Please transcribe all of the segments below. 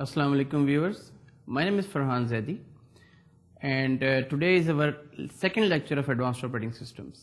Assalamu alaikum viewers. My name is Farhan Zaidi and today is our second lecture of Advanced Operating Systems.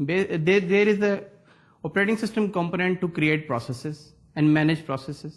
there is a operating system component to create processes and manage processes.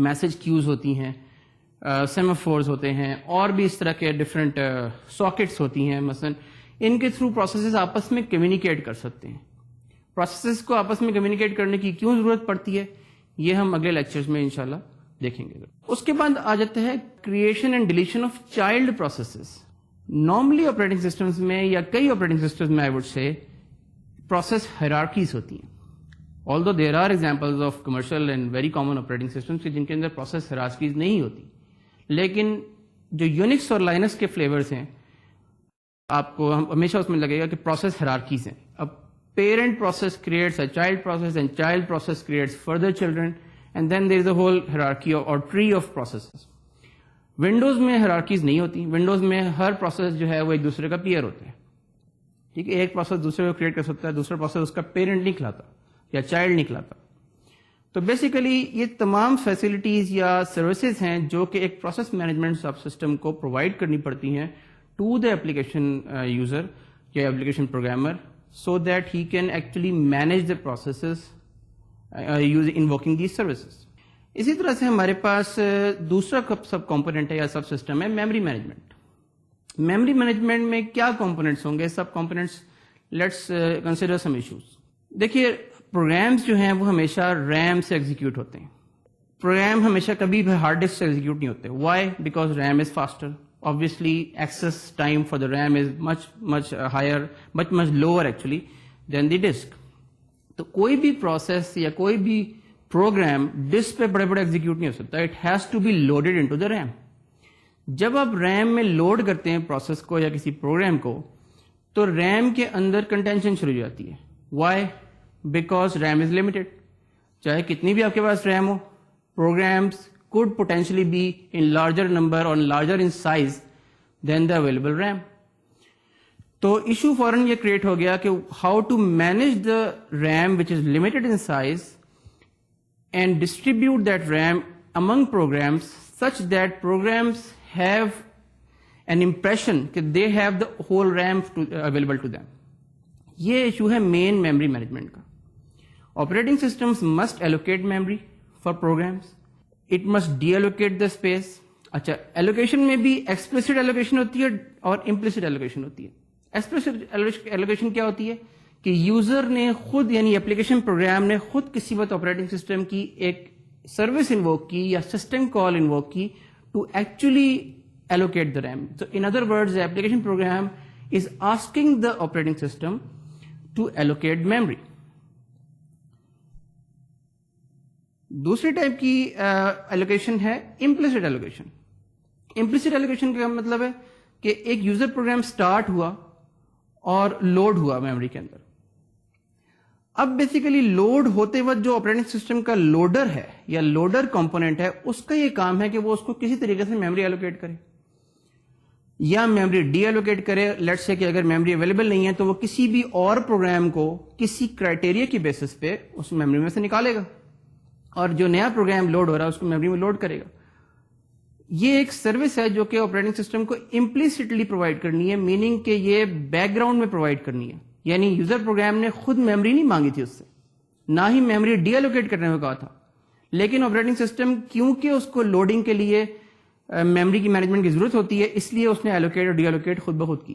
Message queues ہوتی ہیں, semaphores ہوتے ہیں, اور بھی اس طرح کے different sockets ہوتی ہیں. مثلا ان کے تھرو پروسیسز آپس میں کمیونیکیٹ کر سکتے ہیں. پروسیسز کو آپس میں کمیونیکیٹ کرنے کی کیوں ضرورت پڑتی ہے, یہ ہم اگلے لیکچرز میں انشاءاللہ دیکھیں گے. اس کے بعد آ جاتا ہے creation and deletion of child processes. Normally operating systems میں یا کئی آپریٹنگ سسٹمز میں I would say process hierarchies ہوتی ہیں. although there are examples of commercial and very common operating systems جن کے اندر پروسیس ہیرارکیز نہیں ہوتی, لیکن جو یونکس اور لائنکس کے فلیورز ہیں آپ کو ہمیشہ اس میں لگے گا کہ پروسیس ہیرارکیز ہیں. اب parent process creates a child process and child process creates further children and then there is a whole hierarchy اور ٹری آف پروسیسز. ونڈوز میں ہیرارکیز نہیں ہوتی. ونڈوز میں ہر پروسیس جو ہے وہ ایک دوسرے کا پیئر ہوتا ہے. ٹھیک ہے, ایک پروسیس دوسرے کو کریٹ کر سکتا ہے, دوسرا پروسیس اس کا پیرنٹ نہیں کھلاتا یا چائلڈ نہیں کھلاتا. تو بیسیکلی یہ تمام فیسلٹیز یا سروسز ہیں جو کہ ایک پروسیس مینجمنٹ سب سسٹم کو پرووائڈ کرنی پڑتی ہیں ٹو دا ایپلیکیشن یوزر یا application programmer, so that he can actually manage the processes invoking these services. اسی طرح سے ہمارے پاس دوسرا سب کمپوننٹ ہے یا سب سسٹم ہے میموری مینجمنٹ. میموری مینجمنٹ میں کیا کمپوننٹس ہوں گے, subcomponents, let's consider some issues. دیکھیے پروگرامس جو ہیں وہ ہمیشہ ریم سے ایگزیکیوٹ ہوتے ہیں. پروگرام ہمیشہ کبھی بھی ہارڈ ڈسک سے ایگزیکیوٹ نہیں ہوتے. Why? Because RAM is faster. obviously access time for the RAM is much higher, much lower actually than the disk. تو کوئی بھی پروسیس یا کوئی بھی پروگرام ڈسک پہ بڑے بڑے ایگزیکیوٹ نہیں ہو سکتا. It has to be loaded into the RAM. جب آپ ریم میں لوڈ کرتے ہیں پروسیس کو یا کسی پروگرام کو, تو ریم کے اندر کنٹینشن شروع ہو جاتی ہے. Why? Because RAM is limited. چاہے کتنی بھی آپ کے پاس ریم ہو, programs could potentially be in larger number or larger in size than the available RAM. تو ایشو فوراً یہ کریٹ ہو گیا کہ how to manage the RAM which is limited in size and distribute that RAM among programs such that programs have an impression کہ they have the whole RAM available to them. یہ issue ہے main memory management کا. Operating systems must allocate memory for programs. It must deallocate the space. اچھا, allocation میں بھی explicit allocation ہوتی ہے اور امپلسٹ ایلوکیشن ہوتی ہے. ایکسپلسٹ ایلوکیشن کیا ہوتی ہے کہ یوزر نے خود یعنی ایپلیکیشن پروگرام نے خود کسی وقت آپریٹنگ سسٹم کی ایک سروس انووک کی یا سسٹم کال انووک کی to actually allocate the RAM. So in other words, the application program is asking the operating system to allocate memory. دوسری ٹائپ کی ایلوکیشن ہے امپلیسٹ ایلوکیشن. امپلیسٹ ایلوکیشن کا مطلب ہے کہ ایک یوزر پروگرام سٹارٹ ہوا اور لوڈ ہوا میموری کے اندر. اب بیسیکلی لوڈ ہوتے وقت جو آپریٹنگ سسٹم کا لوڈر ہے یا لوڈر کمپوننٹ ہے, اس کا یہ کام ہے کہ وہ اس کو کسی طریقے سے میموری ایلوکیٹ کرے یا میموری ڈی ایلوکیٹ کرے. لیٹس سے کہ اگر میموری اویلیبل نہیں ہے تو وہ کسی بھی اور پروگرام کو کسی کرائٹیریا کی بیسس پہ اس میموری میں سے نکالے گا اور جو نیا پروگرام لوڈ ہو رہا ہے اس کو میموری میں لوڈ کرے گا. یہ ایک سروس ہے جو کہ آپریٹنگ سسٹم کو امپلیسٹلی پرووائڈ کرنی ہے, میننگ کہ یہ بیک گراؤنڈ میں پرووائڈ کرنی ہے. یعنی یوزر پروگرام نے خود میموری نہیں مانگی تھی اس سے, نہ ہی میموری ڈی ایلوکیٹ کرنے کو کہا تھا, لیکن آپریٹنگ سسٹم کیونکہ اس کو لوڈنگ کے لیے میموری کی مینجمنٹ کی ضرورت ہوتی ہے, اس لیے اس نے ایلوکیٹ اور ڈی ایلوکیٹ خود بخود کی.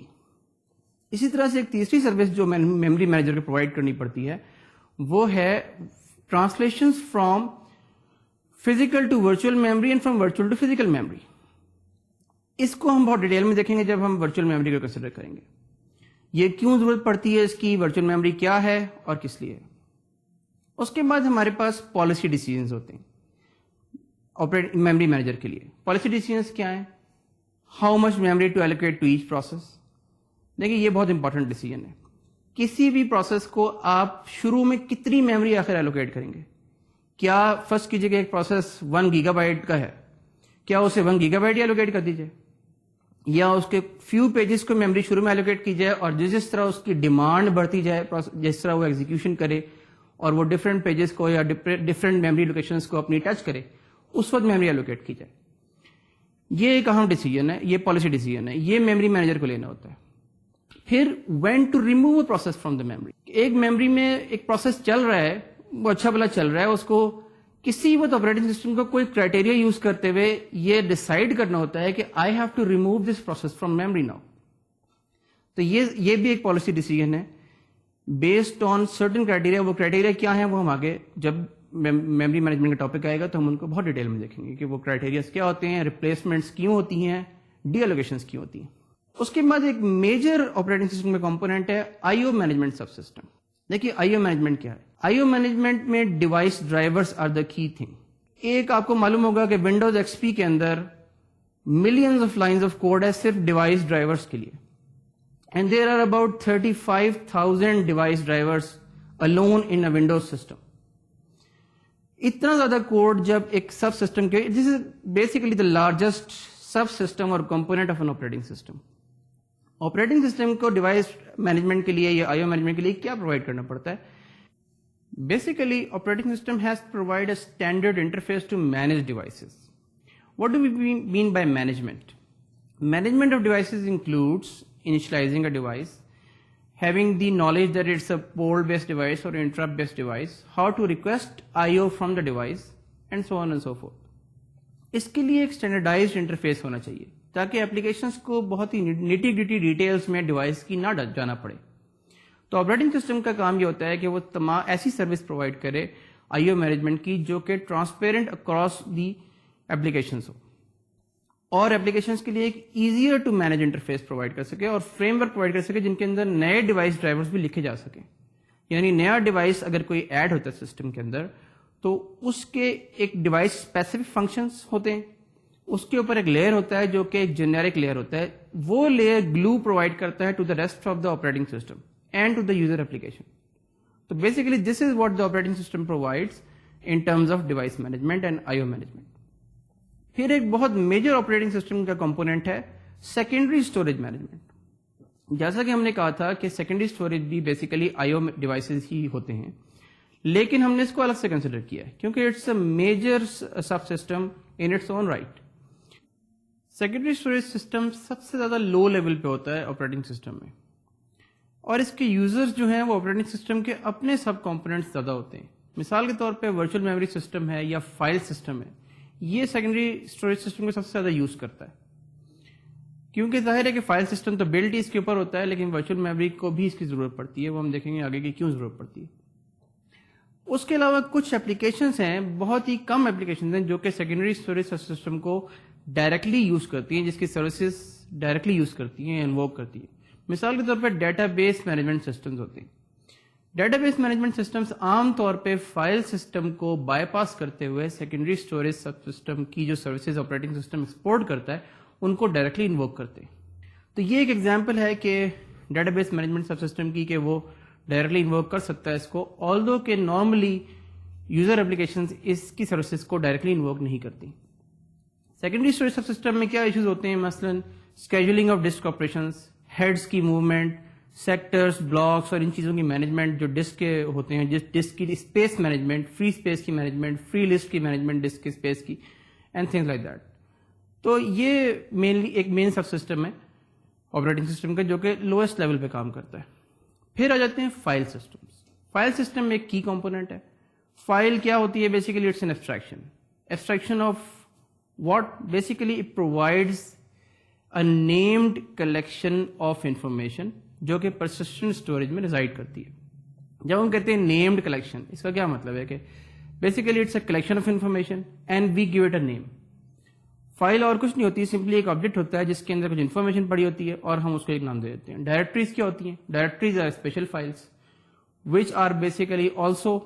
اسی طرح سے ایک تیسری سروس جو میموری مینیجر کو پرووائڈ کرنی پڑتی ہے وہ ہے translations from physical to virtual memory and from virtual to physical memory. اس کو ہم بہت ڈیٹیل میں دیکھیں گے جب ہم ورچوئل میموری کو کنسیڈر کریں گے. یہ کیوں ضرورت پڑتی ہے اس کی, ورچوئل میموری کیا ہے اور کس لیے. اس کے بعد ہمارے پاس پالیسی ڈیسیژنز ہوتے ہیں آپریٹنگ میموری مینیجر کے لیے. پالیسی ڈیسیژنز کیا ہیں؟ How much memory to allocate to each process. دیکھیے یہ بہت امپورٹنٹ ڈیسیژن ہے. کسی بھی پروسیس کو آپ شروع میں کتنی میموری آخر ایلوکیٹ کریں گے؟ کیا فرض کیجیے کہ ایک پروسیس 1 گیگا بائٹ کا ہے, کیا اسے 1 گیگا بائٹ ایلوکیٹ کر دیجیے, یا اس کے فیو پیجز کو میموری شروع میں ایلوکیٹ کی جائے اور جس طرح اس کی ڈیمانڈ بڑھتی جائے, جس طرح وہ ایگزیکیوشن کرے اور وہ ڈفرینٹ پیجز کو یا ڈفرینٹ میموری لوکیشنز کو اپنی ٹچ کرے, اس وقت میموری ایلوکیٹ کی جائے. یہ ایک اہم ڈیسیجن ہے, یہ پالیسی ڈیسیجن ہے, یہ میموری مینیجر کو لینا ہوتا ہے. پھر when to remove a process from the memory. ایک میموری میں ایک پروسیس چل رہا ہے, وہ اچھا بھلا چل رہا ہے, اس کو کسی وقت آپریٹنگ سسٹم کو کوئی کرائٹیریا یوز کرتے ہوئے یہ ڈیسائیڈ کرنا ہوتا ہے کہ I have to remove this process from memory now. تو یہ بھی ایک پالیسی ڈیسیجن ہے بیسڈ آن سرٹن کرائٹیریا. وہ کرائٹیریا کیا ہیں وہ ہم آگے جب میموری مینجمنٹ کا ٹاپک آئے گا تو ہم ان کو بہت ڈیٹیل میں دیکھیں گے کہ وہ کرائٹیریاز کیا ہوتے ہیں, ریپلیسمنٹس کیوں ہوتی ہیں, ڈی ایلوکیشنس کیوں ہوتی ہیں. اس کے بعد ایک میجر آپریٹنگ سسٹم کا کمپوننٹ ہے آئی او مینجمنٹ سب سسٹم. دیکھیے آئی او مینجمنٹ کیا ہے. آئی او مینجمنٹ میں ڈیوائس ڈرائیورز آر دا کی تھنگ. ایک آپ کو معلوم ہوگا کہ ونڈوز ایکس پی کے اندر millions of lines of code ہے صرف ڈیوائس ڈرائیورز کے لیے, and there are about 35,000 device drivers alone in a Windows system. اتنا زیادہ کوڈ جب ایک سب سسٹم کے, this is basically the largest subsystem اور component of an operating system. Operating system کو ڈیوائس مینجمنٹ کے لیے یا آئی او مینجمنٹ کے لیے کیا پرووائڈ کرنا پڑتا ہے؟ Basically operating system has provide a standard interface to manage devices. What do we mean by management? Management of devices includes initializing a device, having the knowledge that it's a port-based device or interrupt-based device, how to request I/O from the device, and so on and so forth. اس کے لیے ایک standardised interface ہونا چاہیے تاکہ applications کو بہت ہی nitty gritty details میں device کی نہ جانا پڑے. تو آپریٹنگ سسٹم کا کام یہ ہوتا ہے کہ وہ تمام ایسی سروس پرووائڈ کرے آئی او مینجمنٹ کی جو کہ ٹرانسپیرنٹ اکراس دی اپلیکیشنس ہو, اور اپلیکیشنس کے لیے ایک easier to manage interface provide کر سکے اور فریم ورک پرووائڈ کر سکے جن کے اندر نئے ڈیوائس ڈرائیورز بھی لکھے جا سکیں. یعنی نیا ڈیوائس اگر کوئی ایڈ ہوتا ہے سسٹم کے اندر تو اس کے ایک ڈیوائس اسپیسیفک فنکشنس ہوتے ہیں, اس کے اوپر ایک لیئر ہوتا ہے جو کہ ایک جنیرک لیئر ہوتا ہے, وہ لیئر گلو پرووائڈ کرتا ہے to the rest of the operating system and to the user application. تو basically this is what the operating system provides in terms of device management and I O management. پھر ایک بہت major operating system کا component ہے secondary storage management. جیسا کہ ہم نے کہا تھا کہ سیکنڈری اسٹوریج بھی بیسیکلی آئی او ڈیوائسز ہی ہوتے ہیں, لیکن ہم نے اس کو الگ سے کنسیڈر کیا ہے کیونکہ it's a major subsystem in its own right. Secondary storage system سب سے زیادہ لو لیول پہ ہوتا ہے آپریٹنگ سسٹم میں, اور اس کے یوزرز جو ہیں وہ آپریٹنگ سسٹم کے اپنے سب کمپوننٹس زیادہ ہوتے ہیں. مثال کے طور پہ ورچوئل میموری سسٹم ہے یا فائل سسٹم ہے, یہ سیکنڈری اسٹوریج سسٹم کو سب سے زیادہ یوز کرتا ہے کیونکہ ظاہر ہے کہ فائل سسٹم تو بلڈ ہی اس کے اوپر ہوتا ہے, لیکن ورچوئل میموری کو بھی اس کی ضرورت پڑتی ہے. وہ ہم دیکھیں گے آگے کی کیوں ضرورت پڑتی ہے. اس کے علاوہ کچھ اپلیکیشنس ہیں, بہت ہی کم اپلیکیشنز ہیں جو کہ سیکنڈری اسٹوریج سسٹم کو ڈائریکٹلی یوز کرتی ہیں, جس کی سروسز ڈائریکٹلی یوز کرتی ہیں, انووک کرتی ہیں. مثال کے طور پہ ڈیٹا بیس مینجمنٹ سسٹمز ہوتے ہیں. ڈیٹا بیس مینجمنٹ سسٹمز عام طور پہ فائل سسٹم کو بائی پاس کرتے ہوئے سیکنڈری اسٹوریج سب سسٹم کی جو سروسز آپریٹنگ سسٹم ایکسپورٹ کرتا ہے ان کو ڈائریکٹلی انووک کرتے ہیں. تو یہ ایک ایگزامپل ہے کہ ڈیٹا بیس مینجمنٹ سب سسٹم کی کہ وہ ڈائریکٹلی انووک کر سکتا ہے اس کو, آلدو کہ نارملی یوزر اپلیکیشنز اس کی سروسز کو ڈائریکٹلی انووک نہیں کرتی. سیکنڈری اسٹوریج سب سسٹم میں کیا ایشوز ہوتے ہیں؟ مثلاً scheduling of disk operations, heads کی موومنٹ, سیکٹرز, بلاکس اور ان چیزوں کی مینجمنٹ جو ڈسک کے ہوتے ہیں, جس ڈسک کی اسپیس مینجمنٹ, فری اسپیس کی مینجمنٹ, فری لسٹ کی مینجمنٹ ڈسک کی اسپیس کی, اینڈ تھنگز لائک دیٹ. تو یہ مینلی ایک مین سب سسٹم ہے آپریٹنگ سسٹم کا جو کہ لوئسٹ لیول پہ کام کرتا ہے. پھر آ جاتے ہیں فائل سسٹمز. فائل سسٹم ایک کی کمپوننٹ ہے. فائل کیا ہوتی ہے؟ Basically it's an abstraction of what basically it provides a named collection of information جو کہ پرسسٹنٹ اسٹوریج میں ریزائڈ کرتی ہے. جب ہم کہتے ہیں نیمڈ کلیکشن, اس کا کیا مطلب ہے کہ basically it's a collection of information and we give it a name. File اور کچھ نہیں ہوتی, سمپلی ایک آبجیکٹ ہوتا ہے جس کے اندر کچھ انفارمیشن پڑی ہوتی ہے اور ہم اس کو ایک نام دے دیتے ہیں. ڈائریکٹریز کیا ہوتی ہیں؟ Directories are special files which are basically also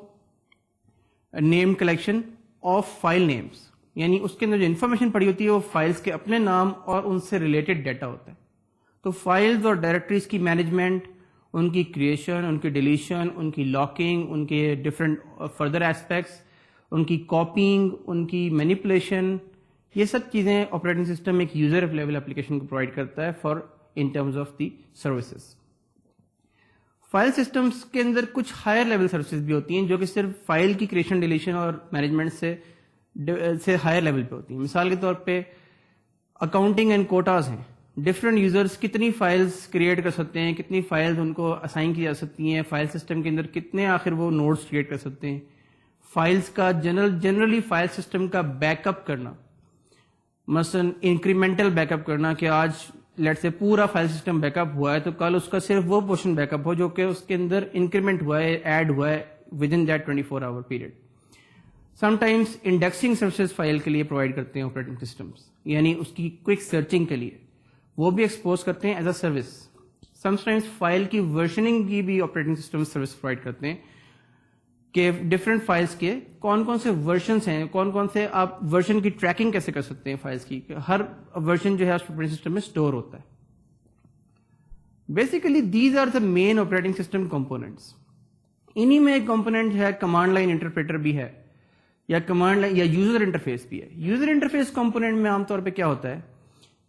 named collection of file names. یعنی اس کے اندر جو انفارمیشن پڑی ہوتی ہے وہ فائلس کے اپنے نام اور ان سے ریلیٹڈ ڈیٹا ہوتا ہے. تو فائلز اور ڈائریکٹریز کی مینجمنٹ, ان کی کریشن, ان کی ڈیلیشن, ان کی لاکنگ, ان کے ڈفرینٹ فردر ایسپیکٹس, ان کی کاپینگ, ان کی مینیپولیشن, یہ سب چیزیں آپریٹنگ سسٹم ایک یوزر لیول اپلیکیشن کو پرووائڈ کرتا ہے for in terms of the services. File systems کے اندر کچھ ہائر لیول سروسز بھی ہوتی ہیں جو کہ صرف فائل کی کریشن, ڈیلیشن اور مینجمنٹ سے ہائر لیول پہ ہوتی ہیں. مثال کے طور پہ اکاؤنٹنگ اینڈ کوٹاز ہیں. ڈفرینٹ یوزرز کتنی فائلز کریٹ کر سکتے ہیں, کتنی فائلز ان کو اسائن کی جا سکتی ہیں, فائل سسٹم کے اندر کتنے آخر وہ نوڈز کریٹ کر سکتے ہیں. فائلز کا جنرلی فائل سسٹم کا بیک اپ کرنا، مثلا انکریمنٹل بیک اپ کرنا کہ آج لیٹ سے پورا فائل سسٹم بیک اپ ہوا ہے تو کل اس کا صرف وہ پورشن بیک اپ ہو جو کہ اس کے اندر انکریمنٹ ہوا ہے، ایڈ ہوا ہے within that 24 hour period. Sometimes indexing services file کے لیے پرووائڈ کرتے ہیں آپریٹنگ سسٹمز، یعنی اس کی کوئک سرچنگ کے لیے وہ بھی ایکسپوز کرتے ہیں as a service. Some times file کی ورژننگ کی بھی آپریٹنگ سسٹم سروس پرووائڈ کرتے ہیں کہ ڈفرینٹ فائلس کے کون کون سے ورژنس ہیں، کون کون سے آپ ورژن کی ٹریکنگ کیسے کر سکتے ہیں فائلس کی، کہ ہر ورژن جو ہے آپریٹنگ سسٹم میں اسٹور ہوتا ہے. Basically these are the main operating system components. انہی میں ایک کمپوننٹ ہے کمانڈ لائن انٹرپریٹر بھی ہے، یا کمانڈ لائن یا یوزر انٹرفیس بھی ہے. یوزر انٹرفیس کمپوننٹ میں عام طور پہ کیا ہوتا ہے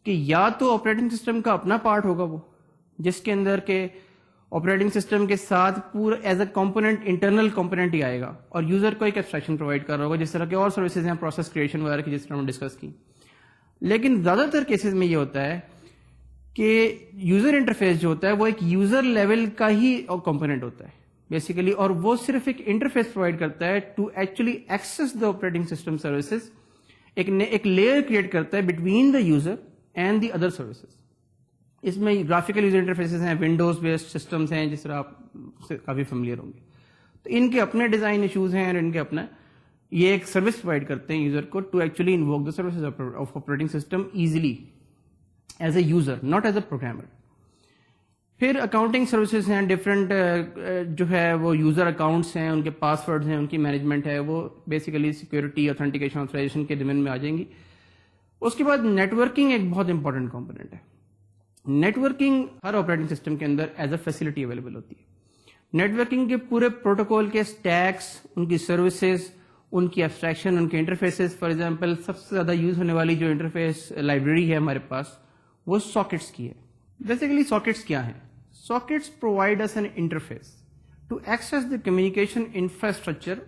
کہ یا تو آپریٹنگ سسٹم کا اپنا پارٹ ہوگا وہ جس کے اندر کے آپریٹنگ سسٹم کے ساتھ پورا as a component internal component ہی آئے گا اور یوزر کو ایک ایبسٹریکشن پرووائڈ کر رہا ہوگا، جس طرح کے اور سروسز ہیں پروسیس کریشن وغیرہ کی جس طرح ہم نے ڈسکس کی. لیکن زیادہ تر کیسز میں یہ ہوتا ہے کہ یوزر انٹرفیس جو ہوتا ہے وہ ایک یوزر لیول کا ہی کمپوننٹ ہوتا ہے بیسیکلی، اور وہ صرف ایک انٹرفیس پرووائڈ کرتا ہے to actually access the operating system services. ایک لیئر کریٹ کرتا ہے between the user and the other services. اس میں گرافیکل یوزر انٹرفیسز ہیں، ونڈوز بیسڈ سسٹمز ہیں جس طرح آپ سے کافی فیملیئر ہوں گے. تو ان کے اپنے ڈیزائن ایشوز ہیں اور ان کے اپنا یہ ایک سروس پرووائڈ کرتے ہیں یوزر کو to actually invoke the services of operating system easily as a user, not as a programmer. پھر اکاؤنٹنگ سروسز ہیں، ڈفرینٹ جو ہے وہ یوزر اکاؤنٹس ہیں، ان کے پاسورڈز ہیں، ان کی مینجمنٹ ہے، وہ بیسیکلی سیکورٹی اوتھینٹیکیشن آتھرائزیشن کے ڈومین میں آ جائیں گی. اس کے بعد نیٹورکنگ ایک بہت امپورٹنٹ کمپوننٹ ہے. نیٹورکنگ ہر آپریٹنگ سسٹم کے اندر ایز اے فیسلٹی اویلیبل ہوتی ہے. نیٹورکنگ کے پورے پروٹوکول کے اسٹیکس، ان کی سروسز، ان کی ایبسٹریکشن، ان کے انٹرفیسز. فار ایگزامپل سب سے زیادہ یوز ہونے والی جو انٹرفیس لائبریری ہے ہمارے پاس وہ ساکٹس کی ہے. بیسیکلی ساکٹس کیا ہیں؟ Sockets provide us an interface to access the communication infrastructure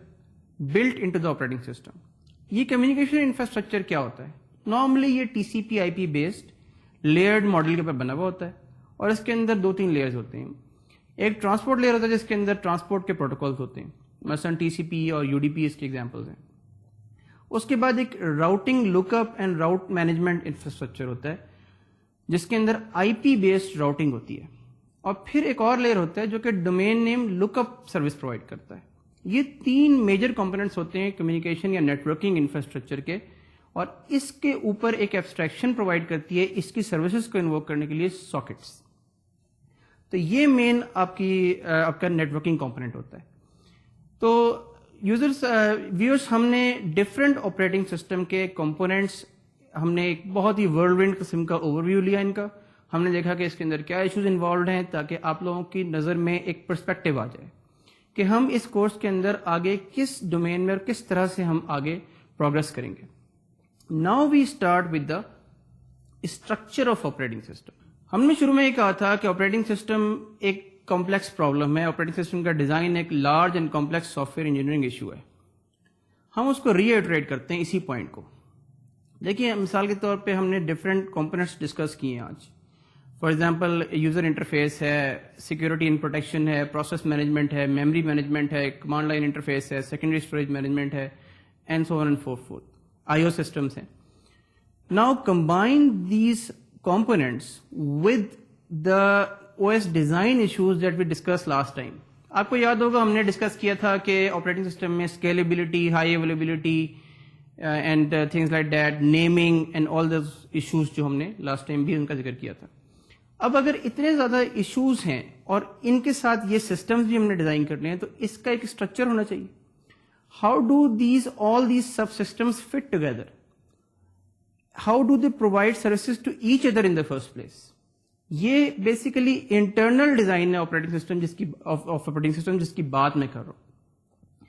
built into the operating system. یہ کمیونیکیشن انفراسٹرکچر کیا ہوتا ہے؟ نارملی یہ TCP/IP بیسڈ لیئرڈ ماڈل کے اوپر بنا ہوا ہوتا ہے اور اس کے اندر 2-3 لیئرز ہوتے ہیں. ایک ٹرانسپورٹ لیئر ہوتا ہے جس کے اندر ٹرانسپورٹ کے پروٹوکولز ہوتے ہیں، مثلا TCP اور UDP اس کے ایگزامپلز ہیں. اس کے بعد ایک routing look up and route management infrastructure ہوتا ہے جس کے اندر IP بیسڈ راؤٹنگ ہوتی ہے. اور پھر ایک اور لیئر ہوتا ہے جو کہ ڈومین نیم لک اپ سروس پرووائڈ کرتا ہے. یہ 3 میجر کمپوننٹس ہوتے ہیں کمیونیکیشن یا نیٹورکنگ انفراسٹرکچر کے، اور اس کے اوپر ایک ایبسٹریکشن پرووائڈ کرتی ہے اس کی سروسز کو انووک کرنے کے لیے ساکٹس. تو یہ مین آپ کا نیٹورکنگ کمپوننٹ ہوتا ہے. تو یوزرس ویورس ہم نے ڈفرینٹ آپریٹنگ سسٹم کے کمپوننٹس، ہم نے ایک بہت ہی ورلڈ وائڈ قسم کا اوور ویو لیا ان کا. ہم نے دیکھا کہ اس کے اندر کیا ایشوز انوالوڈ ہیں تاکہ آپ لوگوں کی نظر میں ایک پرسپیکٹو آ جائے کہ ہم اس کورس کے اندر آگے کس ڈومین میں اور کس طرح سے ہم آگے پروگرس کریں گے. Now we start with the structure of operating system. ہم نے شروع میں یہ کہا تھا کہ آپریٹنگ سسٹم ایک کمپلیکس پرابلم ہے. آپریٹنگ سسٹم کا ڈیزائن ایک large and complex soft ware engineering issue ہے. ہم اس کو ری ایٹریٹ کرتے ہیں اسی پوائنٹ کو. دیکھیے مثال کے طور پہ ہم نے ڈفرینٹ کمپوننٹس ڈسکس کیے ہیں آج. فار ایگزامپل یوزر انٹرفیس ہے، سیکورٹی اینڈ پروٹیکشن ہے، پروسیس مینجمنٹ ہے، میموری مینجمنٹ ہے، کمانڈ لائن انٹرفیس ہے، سیکنڈری اسٹوریج مینجمنٹ ہے، and so on and so fourth. IO systems ہیں. Now combine these components with the OS design issues that we discussed last time. آپ کو یاد ہوگا ہم نے ڈسکس کیا تھا کہ آپریٹنگ سسٹم میں scalability, high availability and things like that, naming and all those issues جو ہم نے لاسٹ ٹائم بھی ان کا ذکر کیا تھا. اب اگر اتنے زیادہ ایشوز ہیں اور ان کے ساتھ یہ سسٹمز بھی ہم نے ڈیزائن کرنے ہیں تو اس کا ایک اسٹرکچر ہونا چاہیے. How do all these subsystems fit together? How do they provide services to each other in the first place? یہ بیسیکلی انٹرنل ڈیزائن ہے آپریٹنگ سسٹم جس کی بات میں کر رہا ہوں.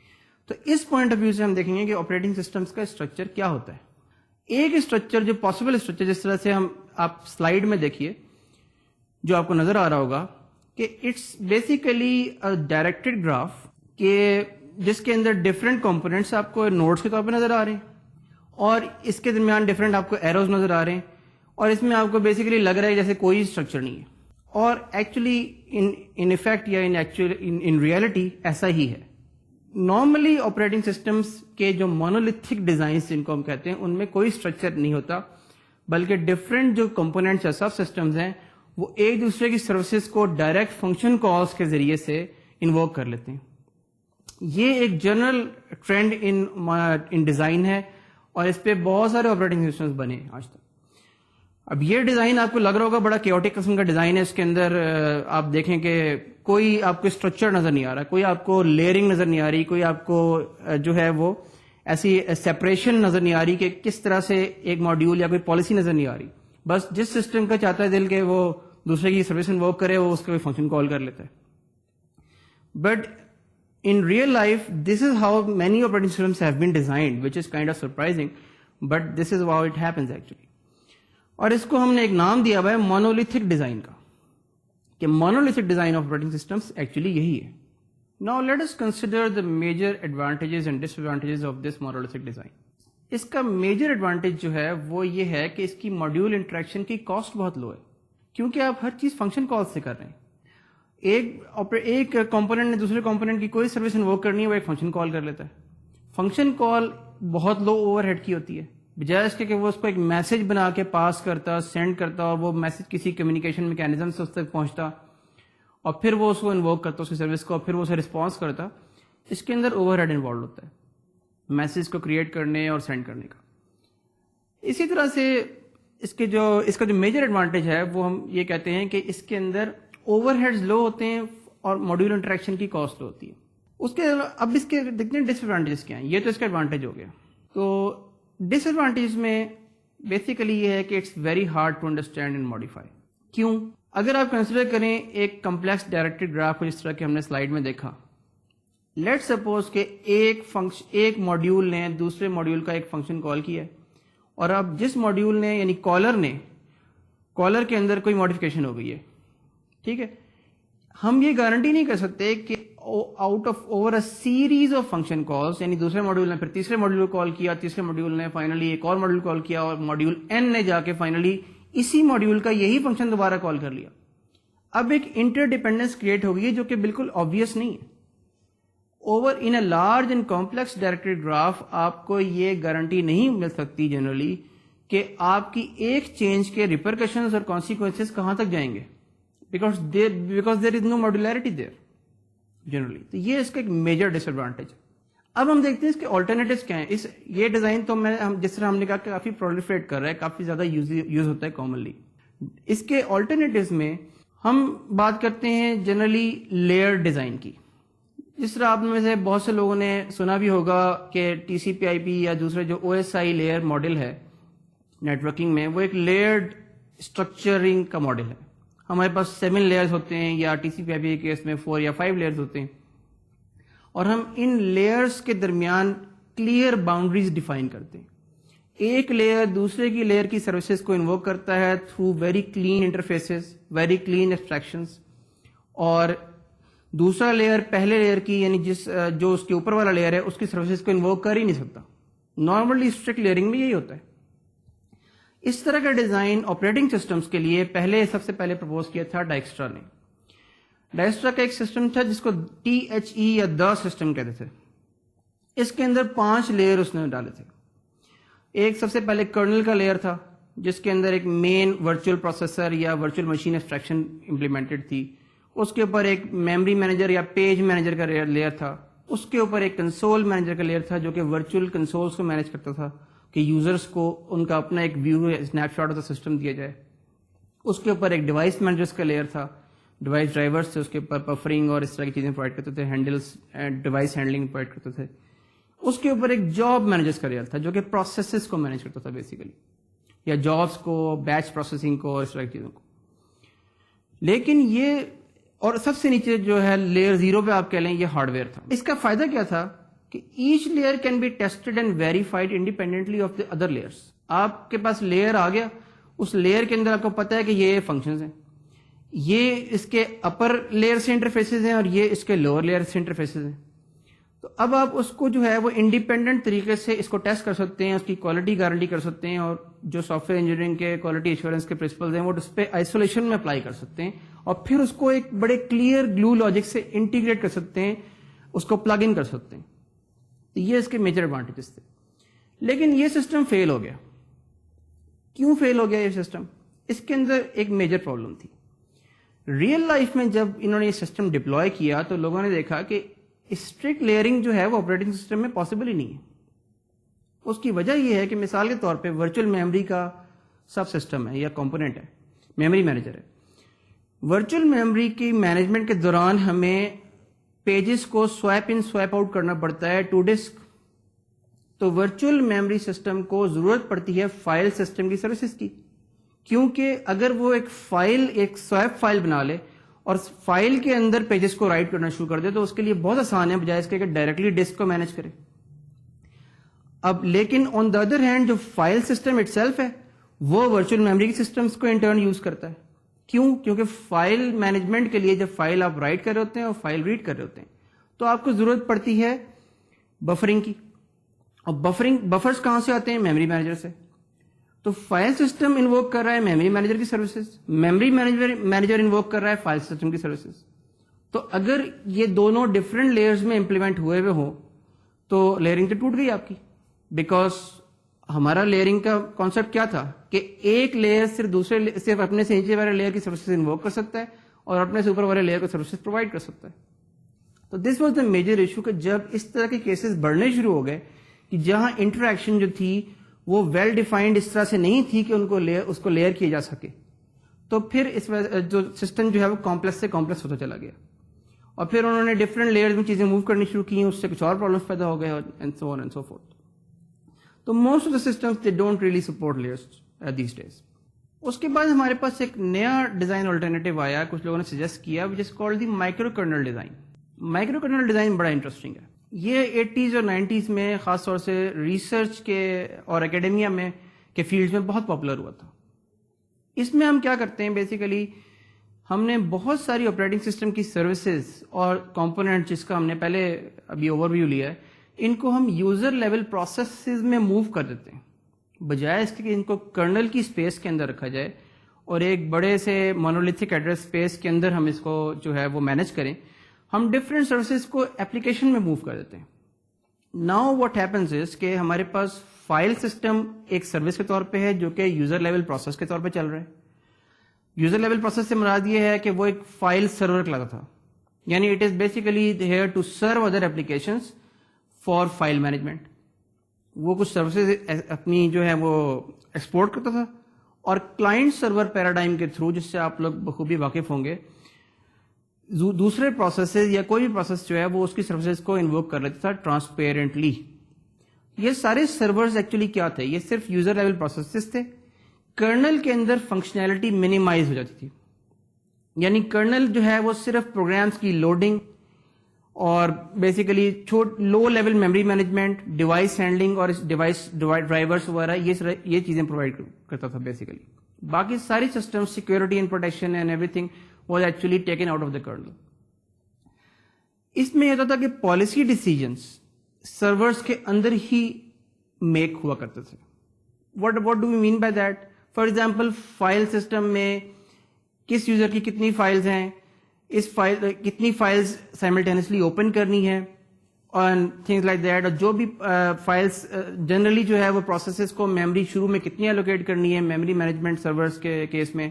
تو اس پوائنٹ آف ویو سے ہم دیکھیں گے کہ آپریٹنگ سسٹمز کا اسٹرکچر کیا ہوتا ہے. ایک اسٹرکچر جو پاسبل اسٹرکچر جس طرح سے آپ سلائیڈ میں دیکھیے جو آپ کو نظر آ رہا ہوگا کہ اٹس بیسیکلی ڈائریکٹڈ گراف کہ جس کے اندر ڈفرینٹ کمپوننٹس آپ کو نوڈس کے طور پہ نظر آ رہے ہیں اور اس کے درمیان ڈفرینٹ آپ کو ایروز نظر آ رہے ہیں اور اس میں آپ کو بیسیکلی لگ رہا ہے جیسے کوئی اسٹرکچر نہیں ہے اور ایکچولی ان افیکٹ یا ان ریئلٹی ایسا ہی ہے. نارملی آپریٹنگ سسٹمز کے جو مونولیتھک ڈیزائنس جن کو ہم کہتے ہیں ان میں کوئی اسٹرکچر نہیں ہوتا، بلکہ ڈفرینٹ جو کمپوننٹس یا سب سسٹمز ہیں وہ ایک دوسرے کی سروسز کو ڈائریکٹ فنکشن کالز کے ذریعے سے انووک کر لیتے ہیں. یہ ایک جنرل ٹرینڈ ان ڈیزائن ہے اور اس پہ بہت سارے آپریٹنگ سسٹمز بنے آج تک. اب یہ ڈیزائن آپ کو لگ رہا ہوگا بڑا کیوٹک قسم کا ڈیزائن ہے، اس کے اندر آپ دیکھیں کہ کوئی آپ کو اسٹرکچر نظر نہیں آ رہا، کوئی آپ کو لیئرنگ نظر نہیں آ رہی، کوئی آپ کو جو ہے وہ ایسی سیپریشن نظر نہیں آ رہی کہ کس طرح سے ایک ماڈیول یا کوئی پالیسی نظر نہیں آ رہی. بس جس سسٹم کا چاہتا ہے دل کے وہ دوسرے کی سروس انووک کرے، وہ اس کا کوئی فنکشن کال کر لیتا ہے. But in real life, this is how many operating systems have been designed, which is kind of surprising, but this is how it happens actually. اور اس کو ہم نے ایک نام دیا ہوا ہے مونولیتھک ڈیزائن کا، کہ monolithic design of operating systems actually یہی ہے. Now let us consider the major advantages and disadvantages of this monolithic design. اس کا میجر ایڈوانٹیج جو ہے وہ یہ ہے کہ اس کی ماڈیول انٹریکشن کی کاسٹ بہت لو ہے، کیونکہ آپ ہر چیز فنکشن کال سے کر رہے ہیں. ایک کمپوننٹ نے دوسرے کمپوننٹ کی کوئی سروس انووک کرنی ہے، وہ ایک فنکشن کال کر لیتا ہے. فنکشن کال بہت لو اوور ہیڈ کی ہوتی ہے، بجائے اس کے کہ وہ اس کو ایک میسج بنا کے پاس کرتا، سینڈ کرتا، اور وہ میسج کسی کمیونیکیشن میکینزم سے اس تک پہنچتا اور پھر وہ اس کو انووک کرتا اس کی سروس کو، اور پھر وہ اسے رسپانس کرتا. اس کے اندر اوور ہیڈ انوالو ہوتا ہے میسج کو کریٹ کرنے اور سینڈ کرنے کا. اسی طرح سے اس کا جو میجر ایڈوانٹیج ہے وہ ہم یہ کہتے ہیں کہ اس کے اندر اوور ہیڈز لو ہوتے ہیں اور ماڈیول انٹریکشن کی کاسٹ لو ہوتی ہے. اس کے اب اس کے دیکھتے ہیں ڈس ایڈوانٹیجز کیا ہیں. یہ تو اس کا ایڈوانٹیج ہو گیا. تو ڈس ایڈوانٹیج میں بیسیکلی یہ ہے کہ it's very hard to understand and modify. کیوں؟ اگر آپ کنسیڈر کریں ایک کمپلیکس ڈائریکٹڈ گراف کو جس طرح کہ ہم نے سلائیڈ میں دیکھا، لیٹ سپوز کہ ایک ماڈیول نے دوسرے ماڈیول کا ایک فنکشن کال کیا ہے، اور اب جس ماڈیول نے یعنی کالر کے اندر کوئی ماڈیفکیشن ہو گئی ہے، ٹھیک ہے. ہم یہ گارنٹی نہیں کر سکتے کہ out of over a series of function calls, یعنی دوسرے ماڈیول نے پھر تیسرے ماڈیول کو کال کیا، تیسرے ماڈیول نے فائنلی ایک اور ماڈیول کال کیا، اور ماڈیول n نے جا کے فائنلی اسی ماڈیول کا یہی فنکشن دوبارہ کال کر لیا. اب ایک انٹر ڈیپینڈنس کریٹ ہو گئی ہے جو کہ بالکل آبویس نہیں ہے. Over in a large and complex directed graph آپ کو یہ گارنٹی نہیں مل سکتی جنرلی کہ آپ کی ایک چینج کے ریپرکشنز اور کانسیکوینسز کہاں تک جائیں گے، because there is no modularity there generally. تو یہ اس کا ایک میجر ڈس ایڈوانٹیج. اب ہم دیکھتے ہیں اس کے آلٹرنیٹیوز کیا ہیں. یہ ڈیزائن تو جس طرح ہم نے کہا کہ کافی پرولیفریٹ کر رہا ہے، کافی زیادہ یوز ہوتا ہے کامنلی. اس کے آلٹرنیٹیوز میں ہم بات کرتے ہیں جنرلی لیئر ڈیزائن کی. جس طرح آپ میں سے بہت سے لوگوں نے سنا بھی ہوگا کہ ٹی سی پی آئی پی یا دوسرے جو O S I layer model ہے نیٹورکنگ میں، وہ ایک لیئرڈ اسٹرکچرنگ کا ماڈل ہے. ہمارے پاس 7 لیئرز ہوتے ہیں، یا ٹی سی پی آئی پی کے کیس میں 4 یا 5 لیئرز ہوتے ہیں، اور ہم ان لیئرز کے درمیان کلیئر باؤنڈریز ڈیفائن کرتے ہیں. ایک لیئر دوسرے کی لیئر کی سروسز کو انووک کرتا ہے through very clean interfaces, very clean abstractions, اور دوسرا لیئر پہلے لیئر کی یعنی جو اس کے اوپر والا لیئر ہے اس کی سروسز کو انووک کر ہی نہیں سکتا. نارملی اسٹرکٹ لیئرنگ میں یہی ہوتا ہے. اس طرح کا ڈیزائن آپریٹنگ سسٹمز کے لیے سب سے پہلے پرپوز کیا تھا ڈائکسٹرا نے. ڈائکسٹرا کا ایک سسٹم تھا جس کو THE یا دا سسٹم کہتے تھے. اس کے اندر 5 لیئر اس نے ڈالے تھے. ایک سب سے پہلے کرنل کا لیئر تھا جس کے اندر ایک مین ورچوئل پروسیسر یا ورچوئل مشین ایبسٹریکشن امپلیمنٹڈ تھی. اس کے اوپر ایک میموری مینیجر یا پیج مینیجر کا لیئر تھا. اس کے اوپر ایک کنسول مینیجر کا لیئر تھا جو کہ ورچوئل کنسولز کو مینیج کرتا تھا کہ یوزرز کو ان کا اپنا ایک view snapshot of the system دیا جائے. اس کے اوپر ایک ڈیوائس مینیجرز کا لیئر تھا، ڈیوائس ڈرائیورز سے اس کے اوپر پفرنگ اور اس طرح کی چیزیں پرووائڈ کرتے تھے، ہینڈلز ڈیوائس ہینڈلنگ پرووائڈ کرتے تھے. اس کے اوپر ایک جاب مینیجرز کا لیئر تھا جو کہ پروسیسز کو مینیج کرتا تھا بیسیکلی، یا جابس کو، بیچ پروسیسنگ کو اور اس طرح کی چیزوں کو. لیکن یہ اور سب سے نیچے جو ہے لیئر 0 پہ آپ کہہ لیں یہ ہارڈ ویئر تھا. اس کا فائدہ کیا تھا کہ each layer can be tested and verified independently of the other layers. آپ کے پاس لیئر آ گیا، اس لیئر کے اندر آپ کو پتا ہے کہ یہ فنکشنز ہیں، یہ اس کے اپر لیئر سے انٹرفیسز ہیں اور یہ اس کے لوور لیئر سے انٹرفیسز ہیں. تو اب آپ اس کو جو ہے وہ انڈیپینڈنٹ طریقے سے اس کو ٹیسٹ کر سکتے ہیں، اس کی کوالٹی گارنٹی کر سکتے ہیں، اور جو سافٹ ویئر انجینئرنگ کے کوالٹی ایشورنس کے پرنسپلز ہیں وہ اس پہ آئسولیشن میں اپلائی کر سکتے ہیں، اور پھر اس کو ایک بڑے کلیئر گلو لاجک سے انٹیگریٹ کر سکتے ہیں اس کو پلگ ان کر سکتے ہیں. تو یہ اس کے میجر ایڈوانٹیجز تھے. لیکن یہ سسٹم فیل ہو گیا. کیوں فیل ہو گیا یہ سسٹم؟ اس کے اندر ایک میجر پرابلم تھی. ریئل لائف میں جب انہوں نے یہ سسٹم ڈپلوائے کیا تو لوگوں نے دیکھا کہ اسٹرکٹ لیئرنگ جو ہے وہ آپریٹنگ سسٹم میں پاسبل ہی نہیں ہے. اس کی وجہ یہ ہے کہ مثال کے طور پہ ورچوئل میموری کا سب سسٹم ہے یا کمپوننٹ ہے, میموری مینیجر ہے. ورچوئل میموری کی مینجمنٹ کے دوران ہمیں پیجز کو سوائپ ان سوائپ آؤٹ کرنا پڑتا ہے ٹو ڈسک. تو ورچوئل میموری سسٹم کو ضرورت پڑتی ہے فائل سسٹم کی سروسز کی, کیونکہ اگر وہ ایک سوائپ فائل بنا لے اور فائل کے اندر پیجز کو رائٹ کرنا شروع کر دے تو اس کے لیے بہت آسان ہے بجائے اس کے کہ ڈائریکٹلی ڈسک کو مینج کرے. اب لیکن آن دا ادر ہینڈ جو فائل سسٹم اٹ سیلف ہے وہ ورچوئل میموری کے سسٹمز کو انٹرن یوز کرتا ہے. کیوں؟ کیونکہ فائل مینجمنٹ کے لیے جب فائل آپ رائٹ کر رہے ہوتے ہیں اور فائل ریڈ کر رہے ہوتے ہیں تو آپ کو ضرورت پڑتی ہے بفرنگ کی. اور بفرز کہاں سے آتے ہیں؟ میموری مینیجر سے. تو فائل سسٹم انووک کر رہا ہے میموری مینیجر کی سروسز, میموری مینیجر انووک کر رہا ہے فائل سسٹم کی سروسز. تو اگر یہ دونوں ڈفرنٹ لیئرز میں امپلیمنٹ ہوئے ہوں تو لیئرنگ تو ٹوٹ گئی آپ کی. بیکاز ہمارا لیئرنگ کا کانسیپٹ کیا تھا کہ ایک لیئر صرف اپنے سے نیچے والے لیئر کی سروسز انووک کر سکتا ہے اور اپنے سے اوپر والے لیئر کو سروسز پرووائڈ کر سکتا ہے. تو this was the major issue کہ جب اس طرح کے کیسز بڑھنے شروع ہو گئے کہ جہاں انٹریکشن جو تھی وہ ویل ڈیفائنڈ اس طرح سے نہیں تھی کہ اس کو لیئر کیا جا سکے, تو پھر اس جو سسٹم جو ہے وہ کمپلیکس سے کمپلیکس ہوتا چلا گیا. اور پھر انہوں نے ڈفرنٹ لیئرز میں چیزیں موو کرنی شروع کی, اس سے کچھ اور پرابلمس پیدا ہو گئے and so on and so forth. تو most of the systems they don't really support layers these days. اس کے بعد ہمارے پاس ایک نیا ڈیزائن آلٹرنیٹو آیا, کچھ لوگوں نے سجیسٹ کیا, which is called the micro kernel design. Micro kernel design بڑا انٹرسٹنگ ہے. یہ 80s اور 90s میں خاص طور سے ریسرچ کے اور اکیڈمیا میں کے فیلڈز میں بہت پاپولر ہوا تھا. اس میں ہم کیا کرتے ہیں بیسیکلی ہم نے بہت ساری آپریٹنگ سسٹم کی سروسز اور کمپوننٹ جس کا ہم نے پہلے ابھی اوور ویو لیا ہے, ان کو ہم یوزر لیول پروسیسز میں موو کر دیتے ہیں بجائے اس کے کہ ان کو کرنل کی اسپیس کے اندر رکھا جائے اور ایک بڑے سے مونولیتھک ایڈریس اسپیس کے اندر ہم اس کو جو ہے وہ مینج کریں. ہم ڈفرینٹ سروسز کو اپلیکیشن میں موو کر دیتے ہیں. ناؤ واٹ ہیپنز از کہ ہمارے پاس فائل سسٹم ایک سروس کے طور پہ ہے جو کہ یوزر لیول پروسیس کے طور پہ چل رہا ہے. یوزر لیول پروسیس سے مراد یہ ہے کہ وہ ایک فائل سرور لگا تھا, یعنی it is basically here to serve other applications for file management. وہ کچھ سروسز اپنی جو ہے وہ ایکسپورٹ کرتا تھا اور کلائنٹ سرور پیراڈائم کے تھرو, جس سے آپ لوگ بخوبی واقف ہوں گے, دوسرے پروسیسز یا کوئی بھی پروسیس جو ہے وہ اس کی سروسز کو انووک کر لیتا تھا ٹرانسپیرنٹلی. یہ سارے سرورز ایکچولی کیا تھے؟ یہ صرف یوزر لیول پروسیسز تھے. کرنل کے اندر فنکشنالٹی منیمائز ہو جاتی تھی, یعنی کرنل جو ہے وہ صرف پروگرامز کی لوڈنگ اور basically low level memory management, device handling اور ڈیوائس ڈرائیورس وغیرہ یہ چیزیں پرووائڈ کرتا تھا بیسیکلی. باقی ساری system security and protection and everything was actually taken out of the kernel. اس میں یہ ہوتا تھا کہ پالیسی ڈیسیجنس سرورز کے اندر ہی میک ہوا کرتے تھے. What do we mean by that? For example file system میں کس یوزر کی کتنی فائلز ہیں, کتنی فائلز سائملٹینسلی اوپن کرنی ہے اور تھنگز لائک دیٹ. اور جو بھی فائلز جنرلی جو ہے وہ پروسیسز کو میموری شروع میں کتنی الوکیٹ کرنی ہے میموری مینجمنٹ سرورز کے کیس میں,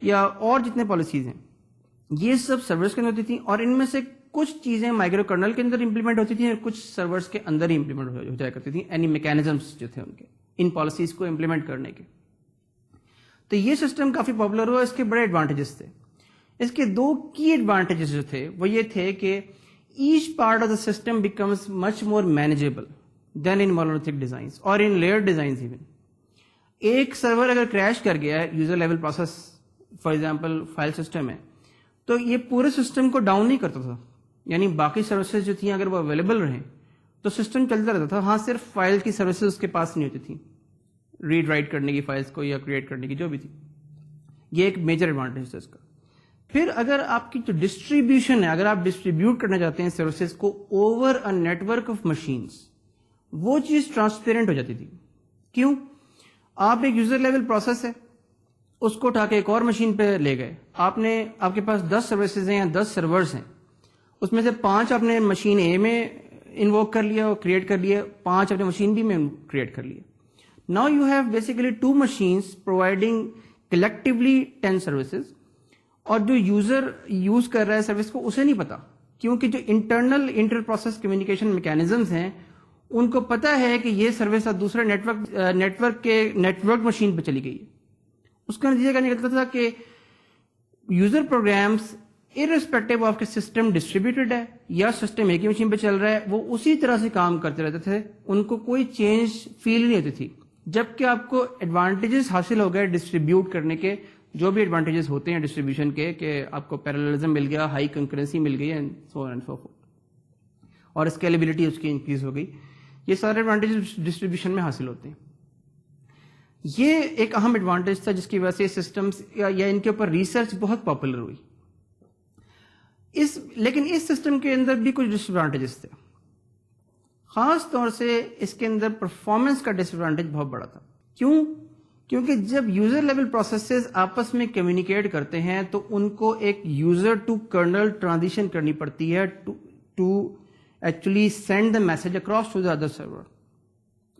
یا اور جتنے پالیسیز ہیں یہ سب سرورز کے اندر ہوتی تھیں. اور ان میں سے کچھ چیزیں مائکرو کرنل کے اندر امپلیمنٹ ہوتی تھیں اور کچھ سرورز کے اندر ہی امپلیمنٹ ہو جایا کرتی تھیں, اینی میکینزمس جو تھے ان کے ان پالیسیز کو امپلیمنٹ کرنے کے. تو یہ سسٹم کافی پاپولر ہوا. اس کے بڑے ایڈوانٹیجز تھے. اس کے دو کی ایڈوانٹیجز جو تھے وہ یہ تھے کہ each part of the system becomes much more manageable than in monolithic designs اور ان لیئر ڈیزائنز. ایون ایک سرور اگر کریش کر گیا ہے user level process for example file system ہے تو یہ پورے سسٹم کو ڈاؤن نہیں کرتا تھا, یعنی باقی سروسز جو تھیں اگر وہ اویلیبل رہیں تو سسٹم چلتا رہتا تھا. ہاں صرف فائل کی سروسز اس کے پاس نہیں ہوتی تھیں, ریڈ رائٹ کرنے کی فائلس کو یا کریٹ کرنے کی جو بھی تھی. یہ ایک میجر ایڈوانٹیج ہے اس کا. پھر اگر آپ کی جو ڈسٹریبیوشن ہے, اگر آپ ڈسٹریبیوٹ کرنا چاہتے ہیں سروسز کو over a network of machines, وہ چیز ٹرانسپیرنٹ ہو جاتی تھی. کیوں؟ آپ ایک یوزر لیول پروسیس ہے اس کو اٹھا کے ایک اور مشین پہ لے گئے, آپ کے پاس 10 سروسز ہیں یا 10 سرورز ہیں, اس میں سے 5 آپ نے مشین اے میں انووک کر لیا اور کریٹ کر لیا, 5 اپنے مشین بی میں کریٹ کر لیا. Now you have basically 2 machines providing collectively 10 services, اور جو یوزر یوز کر رہا ہے سروس کو اسے نہیں پتا, کیونکہ جو internal inter process communication mechanisms ہیں ان کو پتا ہے کہ یہ سروس اب دوسرے نیٹورک مشین پہ چلی گئی ہے. اس کا نتیجہ کیا نکلتا تھا کہ یوزر پروگرامس ارسپیکٹو آف کے سسٹم ڈسٹریبیوٹیڈ ہے یا سسٹم ایک ہی مشین پہ چل رہا ہے, وہ اسی طرح سے کام کرتے رہتے تھے, ان کو کوئی چینج فیل نہیں ہوتی تھی. جبکہ آپ کو ایڈوانٹیجز حاصل ہو گئے ڈسٹریبیوٹ کرنے کے, جو بھی ایڈوانٹیجز ہوتے ہیں ڈسٹریبیوشن کے, کہ آپ کو پیراللزم مل گیا, ہائی کنکرنسی مل گئی, and so and so fourth, اور اسکیلیبلٹی اس کی انکریز ہو گئی. یہ سارے ایڈوانٹیجز ڈسٹریبیوشن میں حاصل ہوتے ہیں. یہ ایک اہم ایڈوانٹیج تھا جس کی وجہ سے سسٹمز یا ان کے اوپر ریسرچ بہت پاپولر ہوئی. لیکن اس سسٹم کے اندر بھی کچھ ڈس ایڈوانٹیجز تھے. خاص طور سے اس کے اندر پرفارمنس کا ڈس ایڈوانٹیج بہت بڑا تھا. کیوں؟ کیونکہ جب یوزر لیول پروسیسز آپس میں کمیونیکیٹ کرتے ہیں تو ان کو ایک یوزر ٹو کرنل ٹرانزیشن کرنی پڑتی ہے to actually send the message across to the other server.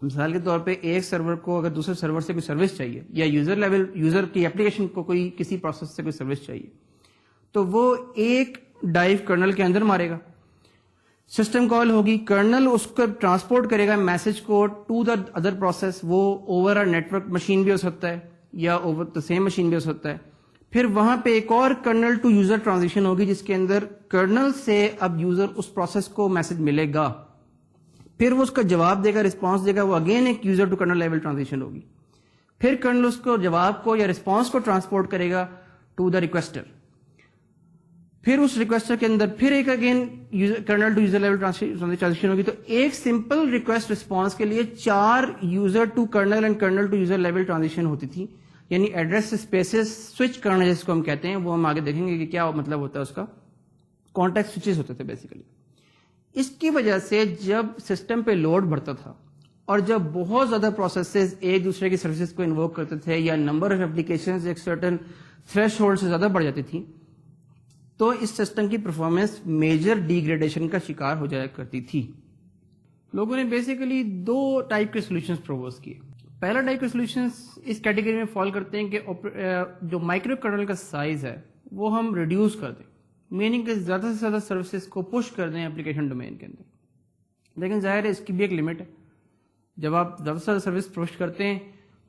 مثال کے طور پہ ایک سرور کو اگر دوسرے سرور سے کوئی سروس چاہیے, یا یوزر کی اپلیکیشن کو کوئی کسی پروسیس سے کوئی سروس چاہیے, تو وہ ایک ڈائیو کرنل کے اندر مارے گا, سسٹم کال ہوگی, کرنل اس کو ٹرانسپورٹ کرے گا میسج کو ٹو دا ادر پروسیس. وہ اوور اے نیٹورک مشین بھی ہو سکتا ہے یا اوور دا سیم مشین بھی ہو سکتا ہے. پھر وہاں پہ ایک اور کرنل ٹو یوزر ٹرانزیکشن ہوگی جس کے اندر کرنل سے اب یوزر اس پروسیس کو میسج ملے گا, پھر وہ اس کا جواب دے گا, رسپانس دے گا, وہ اگین ایک user to kernel level transaction ہوگی. پھر کرنل اس کو جواب کو یا رسپانس کو ٹرانسپورٹ کرے گا ٹو دا ریکویسٹر. پھر اس ریکویسٹر کے اندر پھر ایک again kernel to user level transaction ہوگی. تو ایک سمپل ریکویسٹ رسپانس کے لیے 4 user to kernel and kernel to user level transaction ہوتی تھی. یعنی ایڈریس اسپیسز سوئچ کرنا جس کو ہم کہتے ہیں, وہ ہم آگے دیکھیں گے کہ کیا مطلب ہوتا ہے اس کا. کانٹیکٹ سوئچز ہوتے تھے بیسیکلی. اس کی وجہ سے جب سسٹم پہ لوڈ بڑھتا تھا اور جب بہت زیادہ پروسیسز ایک دوسرے کی سروسز کو انووک کرتے تھے, یا نمبر آف اپلیکیشنز ایک سرٹن تھریش ہولڈ سے زیادہ بڑھ جاتی تھی, تو اس سسٹم کی پرفارمنس میجر ڈیگریڈیشن کا شکار ہو جایا کرتی تھی. لوگوں نے بیسیکلی 2 ٹائپ کے سولوشنز پروپوز کیے. پہلا ٹائپ کے سولوشنز اس کیٹیگری میں فال کرتے ہیں کہ جو مائکرو کرنل کا سائز ہے وہ ہم ریڈیوس کر دیں, میننگ کہ زیادہ سے زیادہ سروسز کو پش کر دیں اپلیکیشن ڈومین کے اندر. لیکن ظاہر ہے اس کی بھی ایک لمٹ ہے. جب آپ زیادہ سے زیادہ سروس پش کرتے ہیں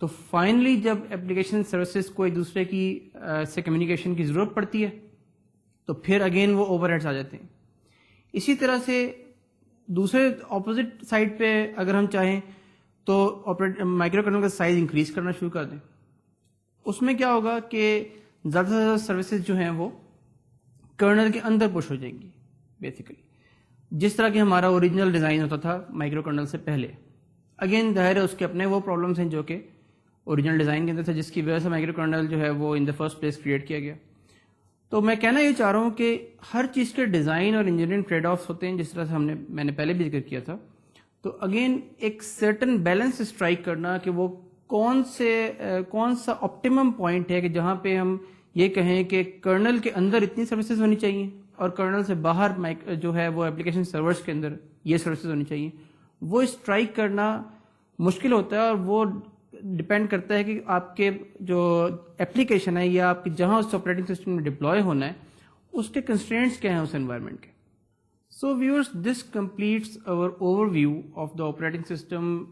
تو فائنلی جب اپلیکیشن سروسز کو ایک دوسرے کی سے کمیونیکیشن کی ضرورت پڑتی ہے تو پھر اگین وہ اوور ہیڈس آ جاتے ہیں. اسی طرح سے دوسرے اپوزٹ سائڈ پہ اگر ہم چاہیں تو مائکرو کرنل کا سائز انکریز کرنا شروع کر دیں. اس میں کیا ہوگا کہ زیادہ سے زیادہ سروسز جو ہیں وہ کرنل کے اندر پش ہو جائیں گی بیسیکلی, جس طرح کہ ہمارا اوریجنل ڈیزائن ہوتا تھا مائکرو کرنل سے پہلے. اگین ظاہر ہے اس کے اپنے وہ پرابلمس ہیں جو کہ اوریجنل ڈیزائن کے اندر تھے, جس کی وجہ سے مائکرو کرنل جو ہے وہ ان دا فرسٹ پلیس کریٹ کیا گیا. تو میں کہنا یہ چاہ رہا ہوں کہ ہر چیز کے ڈیزائن اور انجینئرنگ ٹریڈ آفس ہوتے ہیں, جس طرح سے میں نے پہلے بھی ذکر کیا تھا. تو اگین ایک سرٹن بیلنس اسٹرائک کرنا کہ وہ کون سا آپٹیمم پوائنٹ ہے کہ جہاں پہ ہم یہ کہیں کہ کرنل کے اندر اتنی سروسز ہونی چاہیے اور کرنل سے باہر جو ہے وہ اپلیکیشن سرورز کے اندر یہ سروسز ہونی چاہیے. وہ اسٹرائک کرنا مشکل ہوتا ہے, اور وہ ڈپینڈ کرتا ہے کہ آپ کے جو اپلیکیشن ہے یا آپ کی جہاں اس آپریٹنگ سسٹم میں ڈپلوائے ہونا ہے اس کے کنسٹرینٹس کیا ہیں اس انوائرمنٹ کے. So viewers, this completes over overview of the operating system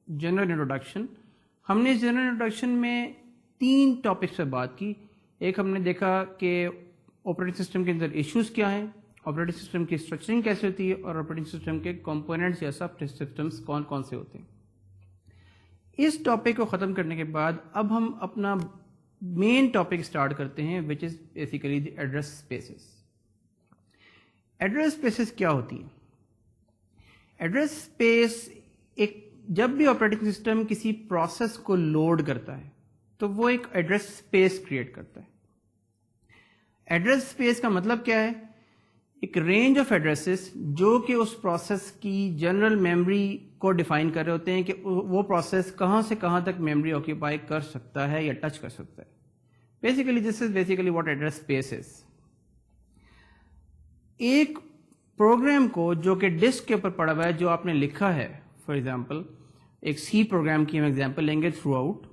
general introduction. ہم نے اس جنرل انٹروڈکشن میں 3 ٹاپکس پہ بات کی. ایک ہم نے دیکھا کہ آپریٹنگ سسٹم کے اندر ایشوز کیا ہیں, آپریٹنگ سسٹم کی اسٹرکچرنگ کیسے ہوتی ہے, اور آپریٹنگ سسٹم کے کمپوننٹس یا سب سسٹمس کون کون سے ہوتے ہیں. اس ٹاپک کو ختم کرنے کے بعد اب ہم اپنا مین ٹاپک اسٹارٹ کرتے ہیں, which is basically the address spaces. Address spaces کیا ہوتی ہیں؟ ایڈریس اسپیس ایک جب بھی آپریٹنگ سسٹم کسی پروسیس کو لوڈ کرتا ہے تو وہ ایک ایڈریس اسپیس کریٹ کرتا ہے. ایڈریس اسپیس کا مطلب کیا ہے؟ ایک رینج آف ایڈریسز جو کہ اس پروسیس کی جنرل میموری کو ڈیفائن کر رہے ہوتے ہیں کہ وہ پروسیس کہاں سے کہاں تک میموری آکیوپائی کر سکتا ہے یا ٹچ کر سکتا ہے. Basically this is basically what address space is. ایک پروگرام کو جو کہ ڈسک کے اوپر پڑا ہوا ہے جو آپ نے لکھا ہے، فار ایگزامپل ایک سی پروگرام کی ہم ایگزامپل لیں گے تھرو آؤٹ،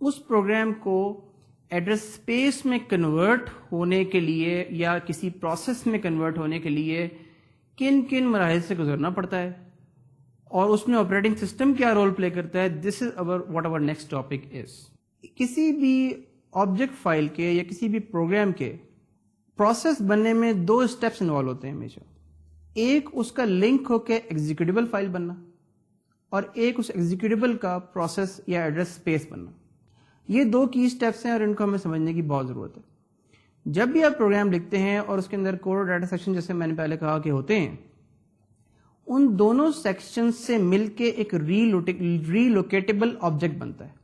اس پروگرام کو ایڈریس اسپیس میں کنورٹ ہونے کے لیے یا کسی پروسیس میں کنورٹ ہونے کے لیے کن کن مراحل سے گزرنا پڑتا ہے اور اس میں آپریٹنگ سسٹم کیا رول پلے کرتا ہے. This is what our next topic is. کسی بھی آبجیکٹ فائل کے یا کسی بھی پروگرام کے پروسیس بننے میں 2 اسٹیپس انوالو ہوتے ہیں ہمیشہ. ایک اس کا لنک ہو کے ایگزیکیوٹیبل فائل بننا اور ایک اس ایگزیکیوٹیبل کا پروسیس یا ایڈریس اسپیس بننا. یہ 2 کی اسٹیپس ہیں اور ان کو ہمیں سمجھنے کی بہت ضرورت ہے. جب بھی آپ پروگرام لکھتے ہیں اور اس کے اندر کوڈ اور ڈیٹا سیکشن جیسے میں نے پہلے کہا کہ ہوتے ہیں، ان دونوں سیکشن سے مل کے ایک ری لوکیٹیبل آبجیکٹ بنتا ہے،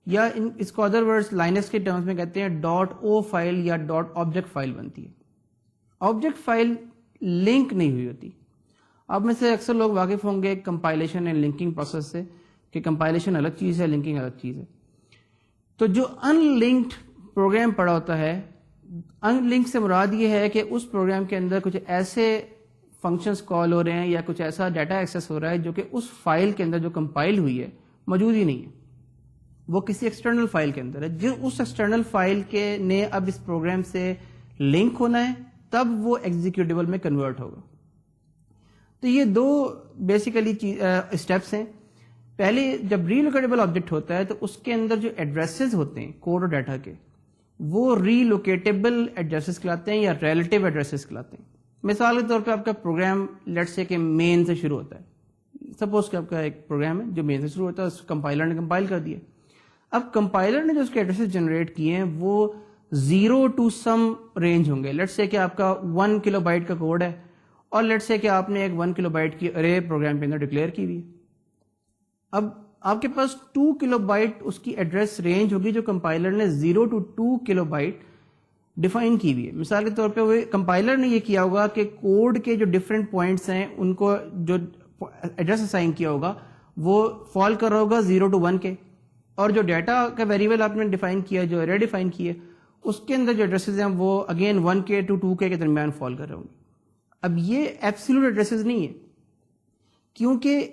یا اس کو ادر ورڈز لائنکس کے ٹرمز میں کہتے ہیں .o فائل یا .object فائل بنتی ہے. آبجیکٹ فائل لنک نہیں ہوئی ہوتی. آپ میں سے اکثر لوگ واقف ہوں گے کمپائلیشن اینڈ لنکنگ پروسیس سے کہ کمپائلیشن الگ چیز ہے، لنکنگ الگ چیز ہے. تو جو ان لنکڈ پروگرام پڑا ہوتا ہے، ان لنک سے مراد یہ ہے کہ اس پروگرام کے اندر کچھ ایسے فنکشنز کال ہو رہے ہیں یا کچھ ایسا ڈیٹا ایکسیس ہو رہا ہے جو کہ اس فائل کے اندر جو کمپائل ہوئی ہے موجود ہی نہیں ہے، وہ کسی ایکسٹرنل فائل کے اندر ہے. جو اس ایکسٹرنل فائل کے نے اب اس پروگرام سے لنک ہونا ہے تب وہ ایگزیکیوٹیبل میں کنورٹ ہوگا. تو یہ 2 بیسیکلی اسٹیپس ہیں. پہلے جب ری لوکیٹیبل آبجیکٹ ہوتا ہے تو اس کے اندر جو ایڈریسز ہوتے ہیں کوڈ اور ڈیٹا کے، وہ ری لوکیٹیبل ایڈریسز کہلاتے ہیں یا ریلیٹیو ایڈریسز کہلاتے ہیں. مثال کے طور پہ آپ کا پروگرام لیٹ سے کہ مین سے شروع ہوتا ہے. سپوز کہ آپ کا ایک پروگرام ہے جو مین سے شروع ہوتا ہے، اس کمپائلر نے کمپائل کر دیا. اب کمپائلر نے جو اس کے ایڈریسز جنریٹ کیے ہیں وہ 0 to some رینج ہوں گے. لیٹ سے کہ آپ کا 1 کلو بائٹ کا کوڈ ہے اور لیٹ سے کہ آپ نے ایک 1 کلو بائٹ کی ارے پروگرام کے اندر ڈکلیئر کی ہوئی ہے. اب آپ کے پاس 2 کلو بائٹ اس کی ایڈریس رینج ہوگی جو کمپائلر نے 0 to 2 کلو بائٹ ڈیفائن کی ہوئی ہے. مثال کے طور پہ وہ کمپائلر نے یہ کیا ہوگا کہ کوڈ کے جو ڈفرینٹ پوائنٹس ہیں ان کو جو ایڈریس اسائن کیا ہوگا وہ فال کر رہا ہوگا 0 to 1 کے، اور جو ڈیٹا کا ویریبل آپ نے ڈیفائن کیا، جو ارے ڈیفائن کی ہے، اس کے اندر جو ایڈریسز ہیں وہ اگین 1K to 2K کے درمیان فال کر رہے ہوں گے. اب یہ ایبسولوٹ ایڈریسز نہیں ہے کیونکہ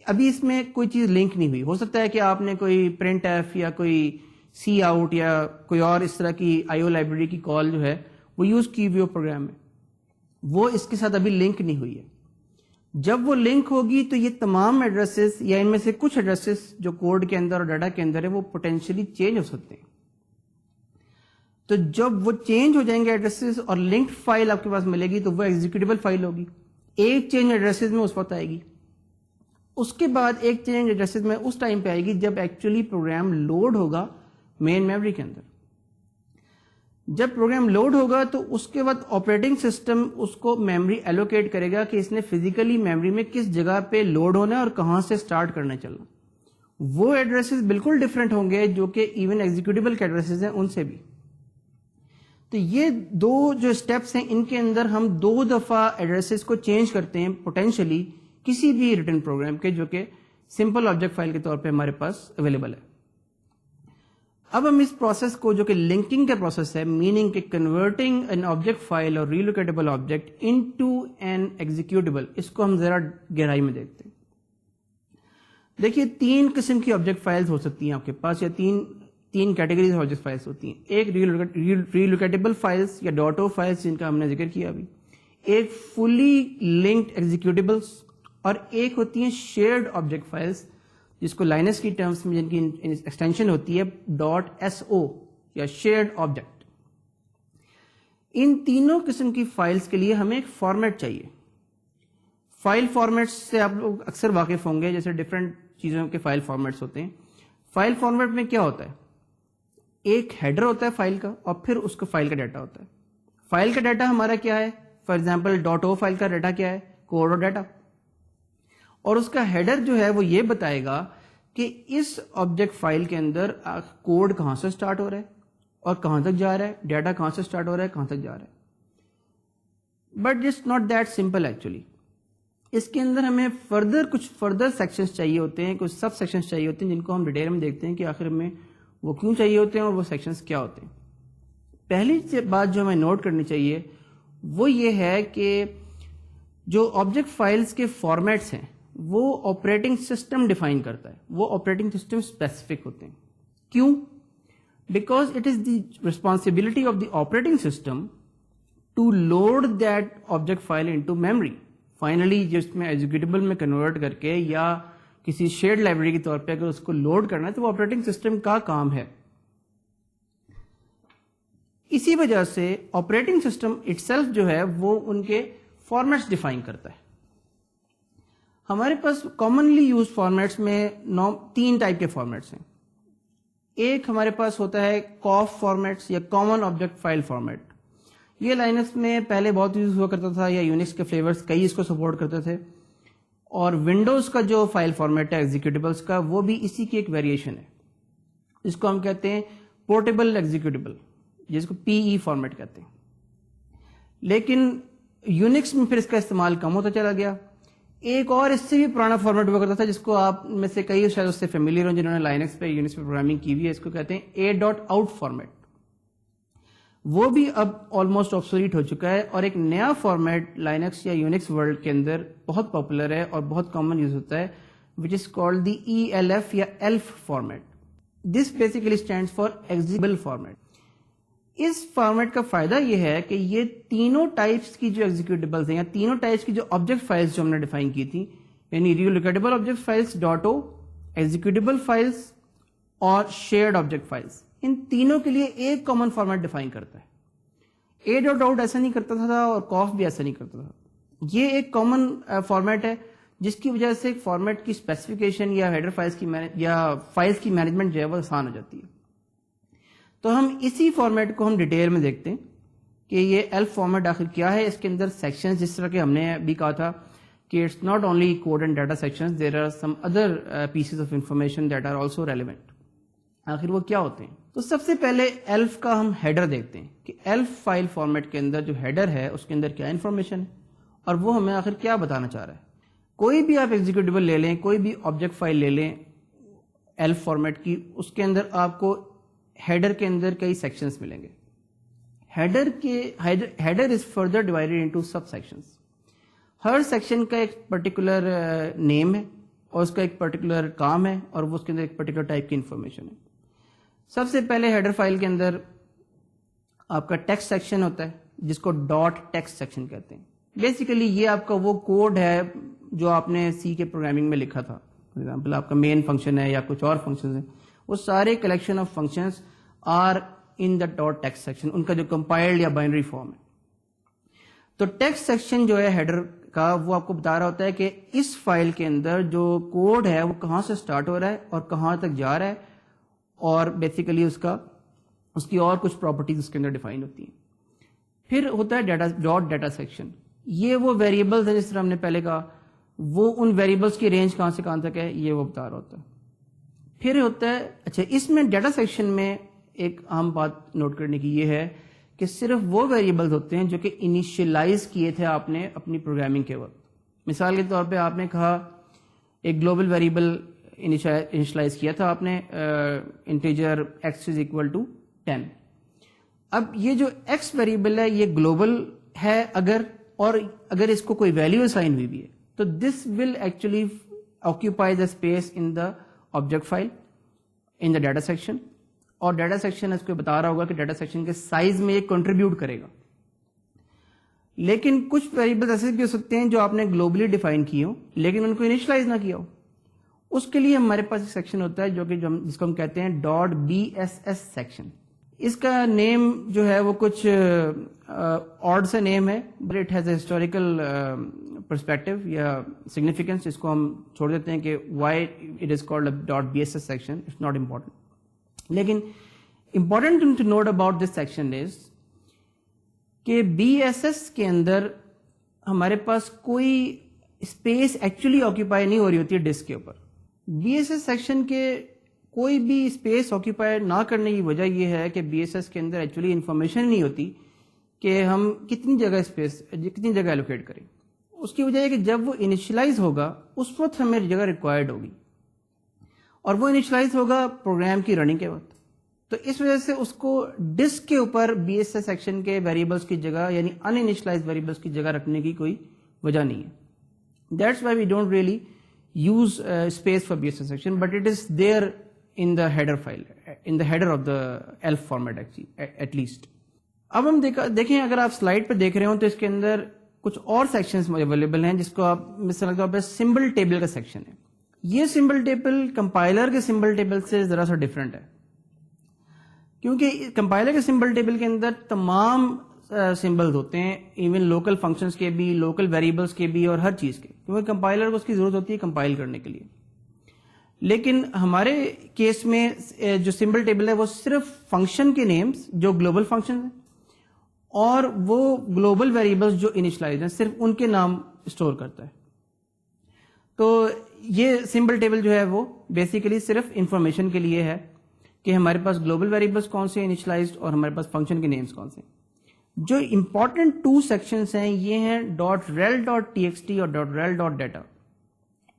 ابھی اس میں کوئی چیز لنک نہیں ہوئی. ہو سکتا ہے کہ آپ نے کوئی پرنٹ ایف یا کوئی سی آؤٹ یا کوئی اور اس طرح کی آئی او لائبریری کی کال جو ہے وہ یوز کی ہوئی پروگرام میں، وہ اس کے ساتھ ابھی لنک نہیں ہوئی ہے. جب وہ لنک ہوگی تو یہ تمام ایڈریسز یا ان میں سے کچھ ایڈریسز جو کوڈ کے اندر اور ڈیٹا کے اندر ہے وہ پوٹینشلی چینج ہو سکتے ہیں. تو جب وہ چینج ہو جائیں گے ایڈریسز اور لنکڈ فائل آپ کے پاس ملے گی تو وہ ایگزیکیوٹیبل فائل ہوگی. ایک چینج ایڈریسز میں اس وقت آئے گی. اس کے بعد ایک چینج ایڈریسز میں اس ٹائم پہ آئے گی جب ایکچولی پروگرام لوڈ ہوگا مین میموری کے اندر. جب پروگرام لوڈ ہوگا تو اس کے بعد آپریٹنگ سسٹم اس کو میموری ایلوکیٹ کرے گا کہ اس نے فزیکلی میموری میں کس جگہ پہ لوڈ ہونا ہے اور کہاں سے سٹارٹ کرنا چلنا. وہ ایڈریسز بالکل ڈفرینٹ ہوں گے جو کہ ایون ایگزیکیوٹیبل کے ایڈریسز ہیں ان سے بھی. تو یہ 2 جو اسٹیپس ہیں ان کے اندر ہم 2 دفعہ ایڈریسز کو چینج کرتے ہیں پوٹینشلی کسی بھی ریٹن پروگرام کے جو کہ سمپل آبجیکٹ فائل کے طور پہ ہمارے پاس اویلیبل ہے. اب ہم اس پروسیس کو جو کہ لنکنگ کا پروسیس ہے، میننگ کہ کنورٹنگ این آبجیکٹ فائل اور relocatable object into N executable, اس کو ہم ذرا گہرائی میں دیکھتے ہیں. دیکھیے 3 قسم کی آبجیکٹ فائلز ہو سکتی ہیں آپ کے پاس، یا تین کیٹیگریز آبجیکٹ فائلز ہوتی ہیں. ایک ریلوکیٹیبل فائلز یا .o فائلز جن کا ہم نے ذکر کیا ابھی، ایک فلی لنکڈ ایگزیکیوٹیبلس، اور ایک ہوتی ہیں شیئرڈ آبجیکٹ فائلز جس کو لائنس کی ٹرمز میں جن کی ایکسٹینشن ہوتی ہے .so یا شیئرڈ آبجیکٹ. ان تینوں قسم کی فائلز کے لیے ہمیں ایک فارمیٹ چاہیے. فائل فارمیٹس سے آپ لوگ اکثر واقف ہوں گے، جیسے ڈفرینٹ چیزوں کے فائل فارمیٹس ہوتے ہیں. فائل فارمیٹ میں کیا ہوتا ہے؟ ایک ہیڈر ہوتا ہے فائل کا اور پھر اس کو فائل کا ڈیٹا ہوتا ہے. فائل کا ڈیٹا ہمارا کیا ہے؟ فار ایگزامپل .o فائل کا ڈیٹا کیا ہے؟ کوڈ اور ڈیٹا. اور اس کا ہیڈر جو ہے وہ یہ بتائے گا کہ اس آبجیکٹ فائل کے اندر کوڈ کہاں سے سٹارٹ ہو رہا ہے اور کہاں تک جا رہا ہے، ڈیٹا کہاں سے سٹارٹ ہو رہا ہے، کہاں تک جا رہا ہے. But it's not that simple actually. اس کے اندر ہمیں کچھ فردر سیکشنز چاہیے ہوتے ہیں، کچھ سب سیکشنز چاہیے ہوتے ہیں جن کو ہم ڈیٹیل میں دیکھتے ہیں کہ آخر میں وہ کیوں چاہیے ہوتے ہیں اور وہ سیکشنز کیا ہوتے ہیں. پہلی بات جو ہمیں نوٹ کرنی چاہیے وہ یہ ہے کہ جو آبجیکٹ فائلز کے فارمیٹس ہیں وہ آپریٹنگ سسٹم ڈیفائن کرتا ہے, وہ آپریٹنگ سسٹم اسپیسیفک ہوتے ہیں. کیوں؟ Because it is the responsibility of the operating system to load that object file into memory. Finally جس میں ایگزیکیوٹیبل میں کنورٹ کر کے یا کسی شیئرڈ لائبریری کے طور پہ اگر اس کو لوڈ کرنا ہے تو وہ آپریٹنگ سسٹم کا کام ہے. اسی وجہ سے آپریٹنگ سسٹم اٹ سیلف جو ہے وہ ان کے فارمیٹس ڈیفائن کرتا ہے. ہمارے پاس کامنلی یوز فارمیٹس میں 3 ٹائپ کے فارمیٹس ہیں. ایک ہمارے پاس ہوتا ہے کاف فارمیٹس یا کامن آبجیکٹ فائل فارمیٹ. یہ لائنکس میں پہلے بہت یوز ہوا کرتا تھا, یا یونکس کے فلیورز کئی اس کو سپورٹ کرتے تھے. اور ونڈوز کا جو فائل فارمیٹ ہے ایگزیکیوٹیبلس کا, وہ بھی اسی کی ایک ویریشن ہے, جس کو ہم کہتے ہیں پورٹیبل ایگزیکیوٹیبل, جس کو پی ای فارمیٹ کہتے ہیں. لیکن یونکس میں پھر اس کا استعمال کم ہوتا چلا گیا. ایک اور اس سے بھی پرانا فارمیٹ ہوا کرتا تھا, جس کو آپ میں سے کئی شاید اس سے فیملیئر ہوں جنہوں نے لائنکس پہ یونکس پہ پروگرامنگ کی ہوئی ہے. اس کو کہتے ہیں A.out فارمیٹ. وہ بھی اب آلموسٹ آبسولیٹ ہو چکا ہے, اور ایک نیا فارمیٹ لائنکس یا یونکس ورلڈ کے اندر بہت پاپولر ہے اور بہت کامن یوز ہوتا ہے, which is called the ELF یا ELF format. This basically stands for executable format. اس فارمیٹ کا فائدہ یہ ہے کہ یہ تینوں ٹائپس کی جو ایگزیکیوٹیبلز ہیں یا تینوں ٹائپس کی جو آبجیکٹ فائلز جو ہم نے ڈیفائن کی تھی, یعنی relocatable object files .o, executable files اور شیئرڈ آبجیکٹ فائلز, ان تینوں کے لیے ایک کامن فارمیٹ ڈیفائن کرتا ہے. A.out ایسا نہیں کرتا تھا اور کاف بھی ایسا نہیں کرتا تھا. یہ ایک کامن فارمیٹ ہے جس کی وجہ سے فارمیٹ کی اسپیسیفکیشن یا ہیڈر فائلز کی یا فائلز کی مینجمنٹ جو ہے وہ آسان ہو جاتی ہے. تو ہم اسی فارمیٹ کو ہم ڈیٹیل میں دیکھتے ہیں کہ یہ ELF فارمیٹ آخر کیا ہے. اس کے اندر سیکشنز, جس طرح کہ ہم نے ابھی کہا تھا کہ it's not only code and data sections, there are some other pieces of information that are also relevant. آخر وہ کیا ہوتے ہیں؟ تو سب سے پہلے ELF کا ہم ہیڈر دیکھتے ہیں کہ ELF فائل فارمیٹ کے اندر جو ہیڈر ہے اس کے اندر کیا انفارمیشن ہے اور وہ ہمیں آخر کیا بتانا چاہ رہا ہے. کوئی بھی آپ ایگزیکیوٹیبل لے لیں, کوئی بھی آبجیکٹ فائل لے لیں ELF فارمیٹ کی, اس کے اندر آپ کو ہیڈر کے اندر کئی سیکشنز ملیں گے. Header is further divided into sub sections. Hare section کا ایک پرٹیکولر نیم ہے اور اس کا ایک پرٹیکولر کام ہے اور وہ اس کے اندر ایک پرٹیکولر ٹائپ کی انفارمیشن ہے. سب سے پہلے ہیڈر فائل کے اندر آپ کا ٹیکسٹ سیکشن ہوتا ہے جس کو .text سیکشن کہتے ہیں. بیسیکلی یہ آپ کا وہ کوڈ ہے جو آپ نے سی کے پروگرامنگ میں لکھا تھا. فار ایگزامپل آپ کا مین فنکشن ہے یا کچھ اور فنکشن ہیں, وہ سارے collection of functions are in the .text section, ان کا جو کمپائلڈ یا بائنری فارم ہے. تو ٹیکسٹ سیکشن جو ہے ہیڈر کا, وہ آپ کو بتا رہا ہوتا ہے کہ اس فائل کے اندر جو کوڈ ہے وہ کہاں سے سٹارٹ ہو رہا ہے اور کہاں تک جا رہا ہے, اور بیسیکلی اس کی اور کچھ پراپرٹیز اس کے اندر ڈیفائن ہوتی ہیں. پھر ہوتا ہے ڈیٹا سیکشن. یہ وہ ویریبلز ہیں, جس طرح ہم نے پہلے کہا, وہ ان ویریبلز کی رینج کہاں سے کہاں تک ہے یہ وہ بتا رہا ہوتا ہے. پھر ہوتا ہے, اچھا اس میں ڈیٹا سیکشن میں ایک اہم بات نوٹ کرنے کی یہ ہے کہ صرف وہ ویریبلز ہوتے ہیں جو کہ انیشلائز کیے تھے آپ نے اپنی پروگرامنگ کے وقت. مثال کے طور پہ آپ نے کہا ایک گلوبل ویریبل انیشلائز کیا تھا آپ نے, integer x is equal to 10. اب یہ جو x ویریبل ہے یہ گلوبل ہے اگر اس کو کوئی ویلیو اسائن ہوئی بھی ہے تو this will actually occupy the space in the object file in the data section, اور ڈیٹا سیکشن اس کو بتا رہا ہوگا کہ ڈیٹا سیکشن کے سائز میں یہ کنٹریبیوٹ کرے گا. لیکن کچھ ویریبل ایسے بھی ہو سکتے ہیں جو آپ نے گلوبلی ڈیفائن کیے ہوں لیکن ان کو انیشلائز نہ کیا ہو. اس کے لیے ہمارے پاس ایک سیکشن ہوتا ہے جس کو ہم کہتے ہیں .bss سیکشن. اس کا نیم جو ہے وہ کچھ آڈ سے نیم ہے, but it has a historical perspective یا سگنیفیکینس. اس کو ہم چھوڑ دیتے ہیں کہ why it is called .bss section, it's not important. لیکن important to note about this section is کہ BSS کے اندر ہمارے پاس کوئی اسپیس ایکچولی آکیوپائی نہیں ہو رہی ہوتی ہے ڈسک کے اوپر. BSS سیکشن کے کوئی بھی اسپیس آکیوپائی نہ کرنے کی وجہ یہ ہے کہ BSS کے اندر ایکچولی انفارمیشن نہیں ہوتی کہ ہم کتنی جگہ الوکیٹ کریں. اس کی وجہ ہے کہ جب وہ انیشلائز ہوگا اس وقت ہمیں جگہ ریکوائرڈ ہوگی, اور وہ انیشلائز ہوگا پروگرام کی رننگ کے وقت. تو اس وجہ سے اس کو ڈسک کے اوپر BSS سیکشن کے ویریبلس کی جگہ یعنی ان انیشلائز ویریبلس کی جگہ رکھنے کی کوئی وجہ نہیں ہے. That's why we don't really use space for BSS section, but it is there in the header file, in the header of the ELF format actually, at least. اب ہم دیکھیں اگر آپ سلائڈ پہ دیکھ رہے ہوں تو اس کے اندر کچھ اور سیکشنز اویلیبل ہیں جس کو آپ مثال کے طور پہ سمبل ٹیبل کا سیکشن ہے. یہ سمبل ٹیبل کمپائلر کے سمبل ٹیبل سے ذرا سا ڈفرینٹ ہے, کیونکہ کمپائلر کے سمبل ٹیبل کے اندر تمام سمبلز ہوتے ہیں, ایون لوکل فنکشنز کے بھی, لوکل ویریبلس کے بھی, اور ہر چیز کے, کیونکہ کمپائلر کو اس کی ضرورت ہوتی ہے کمپائل کرنے کے لیے. لیکن ہمارے کیس میں جو سمبل ٹیبل ہے وہ صرف فنکشن کے نیمز جو گلوبل فنکشن ہیں اور وہ گلوبل ویریبلس جو انیشلائز ہیں صرف ان کے نام اسٹور کرتا ہے. تو یہ سمبل ٹیبل جو ہے وہ بیسیکلی صرف انفارمیشن کے لیے ہے کہ ہمارے پاس گلوبل ویریبلس کون سے انیشلائزڈ اور ہمارے پاس فنکشن کے نیمز کون سے. جو امپورٹنٹ 2 سیکشنز ہیں یہ ہیں .rel.txt اور .rel.data.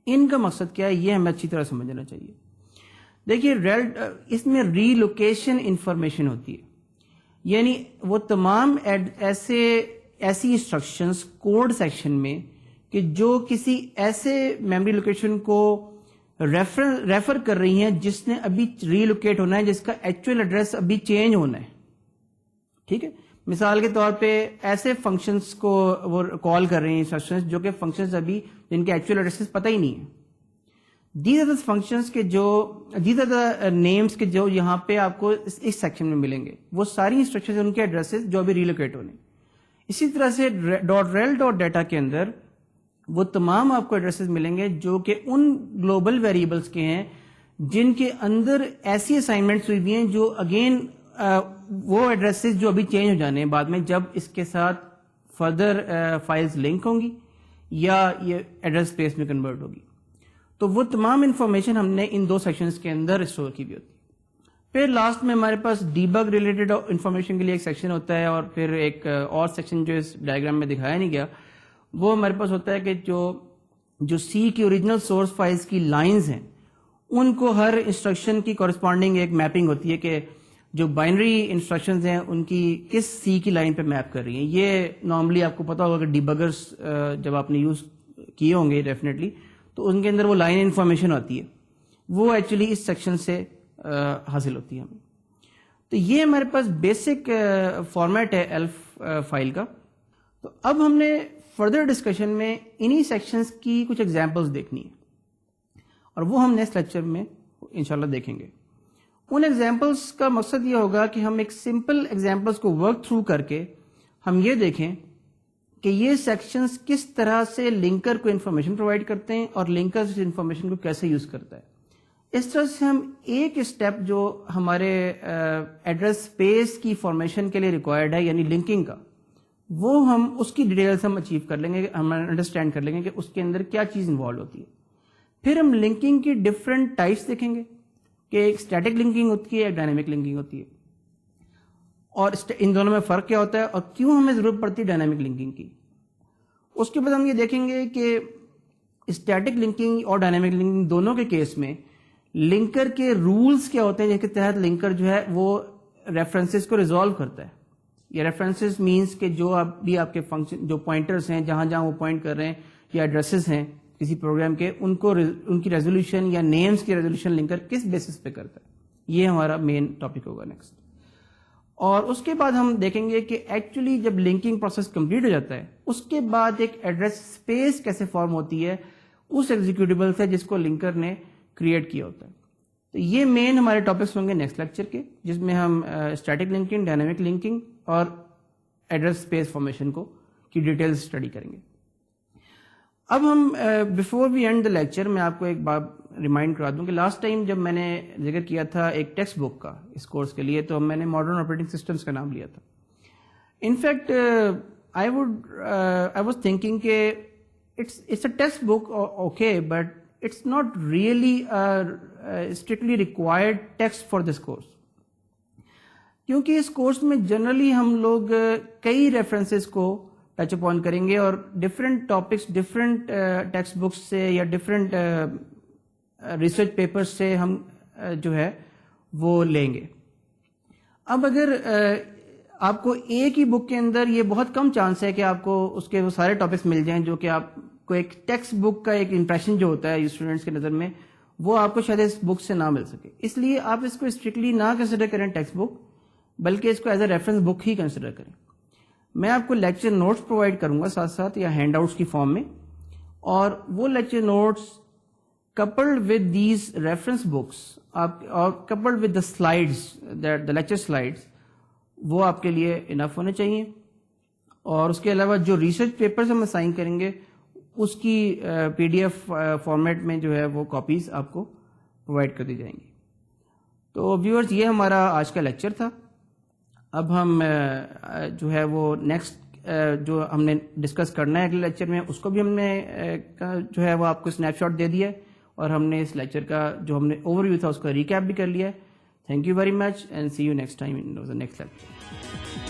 ان کا مقصد کیا ہے یہ ہمیں اچھی طرح سمجھنا چاہیے. دیکھیے ریل اس میں ری لوکیشن انفارمیشن ہوتی ہے, یعنی وہ تمام ایسی انسٹرکشنز کوڈ سیکشن میں کہ جو کسی ایسے میموری لوکیشن کو ریفر کر رہی ہیں جس نے ابھی ری لوکیٹ ہونا ہے, جس کا ایکچوئل ایڈریس ابھی چینج ہونا ہے. ٹھیک ہے, مثال کے طور پہ ایسے فنکشنز کو وہ کال کر رہے ہیں انسٹرکشنز جو کہ فنکشنز ابھی جن کے ایکچوئل ایڈریسز پتہ ہی نہیں ہے. دیز آر دا فنکشنز کے جو دیز آر دا نیمز کے جو یہاں پہ آپ کو اس سیکشن میں ملیں گے, وہ ساری انسٹرکشنز ان کے ایڈریسز جو ابھی ریلوکیٹ ہونے. اسی طرح سے .rel.data کے اندر وہ تمام آپ کو ایڈریسز ملیں گے جو کہ ان گلوبل ویریبلس کے ہیں جن کے اندر ایسی اسائنمنٹس ہوئی ہوئی ہیں جو اگین وہ ایڈریسز جو ابھی چینج ہو جانے ہیں بعد میں جب اس کے ساتھ فردر فائلز لنک ہوں گی یا یہ ایڈریس اسپیس میں کنورٹ ہوگی. تو وہ تمام انفارمیشن ہم نے ان 2 سیکشنز کے اندر اسٹور کی بھی ہوتی ہے. پھر لاسٹ میں ہمارے پاس ڈیبگ ریلیٹڈ انفارمیشن کے لیے ایک سیکشن ہوتا ہے, اور پھر ایک اور سیکشن جو اس ڈائیگرام میں دکھایا نہیں گیا وہ ہمارے پاس ہوتا ہے کہ جو سی کی اوریجنل سورس فائلز کی لائنز ہیں ان کو ہر انسٹرکشن کی کورسپونڈنگ ایک میپنگ ہوتی ہے کہ جو بائنری انسٹرکشنز ہیں ان کی کس سی کی لائن پہ میپ کر رہی ہیں. یہ نارملی آپ کو پتا ہوگا کہ ڈیبگرز جب آپ نے یوز کیے ہوں گے ڈیفینیٹلی, تو ان کے اندر وہ لائن انفارمیشن ہوتی ہے, وہ ایکچولی اس سیکشن سے حاصل ہوتی ہے ہمیں. تو یہ ہمارے پاس بیسک فارمیٹ ہے ELF فائل کا. تو اب ہم نے فردر ڈسکشن میں انہی سیکشنز کی کچھ ایگزامپلس دیکھنی ہے اور وہ ہم نیکسٹ لیکچر میں انشاءاللہ دیکھیں گے. ان ایگزامپلس کا مقصد یہ ہوگا کہ ہم ایک سمپل ایگزامپلس کو ورک تھرو کر کے ہم یہ دیکھیں کہ یہ سیکشنز کس طرح سے لنکر کو انفارمیشن پرووائڈ کرتے ہیں اور لنکر اس انفارمیشن کو کیسے یوز کرتا ہے. اس طرح سے ہم ایک اسٹیپ جو ہمارے ایڈریس اسپیس کی فارمیشن کے لیے ریکوائرڈ ہے یعنی لنکنگ کا, وہ ہم اس کی ڈیٹیلس ہم اچیو کر لیں گے, ہم انڈرسٹینڈ کر لیں گے کہ اس کے اندر کیا چیز انوالو ہوتی ہے. پھر ہم لنکنگ کی ڈفرینٹ ٹائپس دیکھیں گے کہ ایک اسٹیٹک لنکنگ ہوتی ہے, ایک ڈائنامک لنکنگ ہوتی ہے, اور ان دونوں میں فرق کیا ہوتا ہے اور کیوں ہمیں ضرورت پڑتی ہے ڈائنامک لنکنگ کی. اس کے بعد ہم یہ دیکھیں گے کہ اسٹیٹک لنکنگ اور ڈائنامک لنکنگ دونوں کے کیس میں لنکر کے رولز کیا ہوتے ہیں جن کے تحت لنکر جو ہے وہ ریفرنسز کو ریزالو کرتا ہے. یہ ریفرنسز مینس کہ جو بھی آپ کے فنکشن جو پوائنٹرز ہیں جہاں جہاں وہ پوائنٹ کر رہے ہیں یا ایڈریسز ہیں کسی پروگرام کے, ان کی ریزولوشن یا نیمز کی ریزولوشن لنکر کس بیسس پہ کرتا ہے. یہ ہمارا مین ٹاپک ہوگا نیکسٹ. اور اس کے بعد ہم دیکھیں گے کہ ایکچولی جب لنکنگ پروسیس کمپلیٹ ہو جاتا ہے اس کے بعد ایک ایڈریس اسپیس کیسے فارم ہوتی ہے اس ایگزیکیوٹیبل سے جس کو لنکر نے کریٹ کیا ہوتا ہے. تو یہ مین ہمارے ٹاپکس ہوں گے نیکسٹ لیکچر کے, جس میں ہم اسٹیٹک لنکنگ, ڈائنامک لنکنگ اور ایڈریس اسپیس فارمیشن کو کی ڈیٹیلز اسٹڈی کریں گے. اب ہم before we end the lecture میں آپ کو ایک بات ریمائنڈ کرا دوں کہ لاسٹ ٹائم جب میں نے ذکر کیا تھا ایک ٹیکسٹ بک کا اس کورس کے لیے, تو میں نے ماڈرن آپریٹنگ سسٹمز کا نام لیا تھا. انفیکٹ آئی واز تھنکنگ کہ it's a textbook okay, but it's not really strictly required text for this course. کیونکہ اس کورس میں جنرلی ہم لوگ کئی ریفرنسز کو ٹچ اپون کریں گے اور different topics different text books سے یا ڈفرینٹ ریسرچ پیپرز سے ہم جو ہے وہ لیں گے. اب اگر آپ کو ایک ہی بک کے اندر یہ بہت کم چانس ہے کہ آپ کو اس کے وہ سارے ٹاپکس مل جائیں جو کہ آپ کو ایک ٹیکسٹ بک کا ایک امپریشن جو ہوتا ہے اسٹوڈنٹس کے نظر میں وہ آپ کو شاید اس بک سے نہ مل سکے. اس لیے آپ اس کو اسٹرکٹلی نہ کنسیڈر کریں ٹیکسٹ بک, بلکہ اس کو as a reference book he consider کریں. میں آپ کو لیکچر نوٹس پرووائڈ کروں گا ساتھ ساتھ یا ہینڈ آؤٹس کی فارم میں, اور وہ lecture notes coupled with these reference books or coupled with the slides, the lecture slides, وہ آپ کے لیے انف ہونے چاہیے. اور اس کے علاوہ جو ریسرچ پیپرز ہم اسائن کریں گے اس کی پی ڈی ایف فارمیٹ میں جو ہے وہ کاپیز آپ کو پرووائڈ کر دی جائیں گی. تو ویورز یہ ہمارا آج کا لیکچر تھا. اب ہم جو ہے وہ نیکسٹ جو ہم نے ڈسکس کرنا ہے اگلے لیکچر میں اس کو بھی ہم نے جو ہے وہ آپ کو اسنیپ شاٹ دے دیا ہے, اور ہم نے اس لیکچر کا جو ہم نے اوور ویو تھا اس کا ریکیپ بھی کر لیا ہے. Thank you very much and see you next time in next lecture.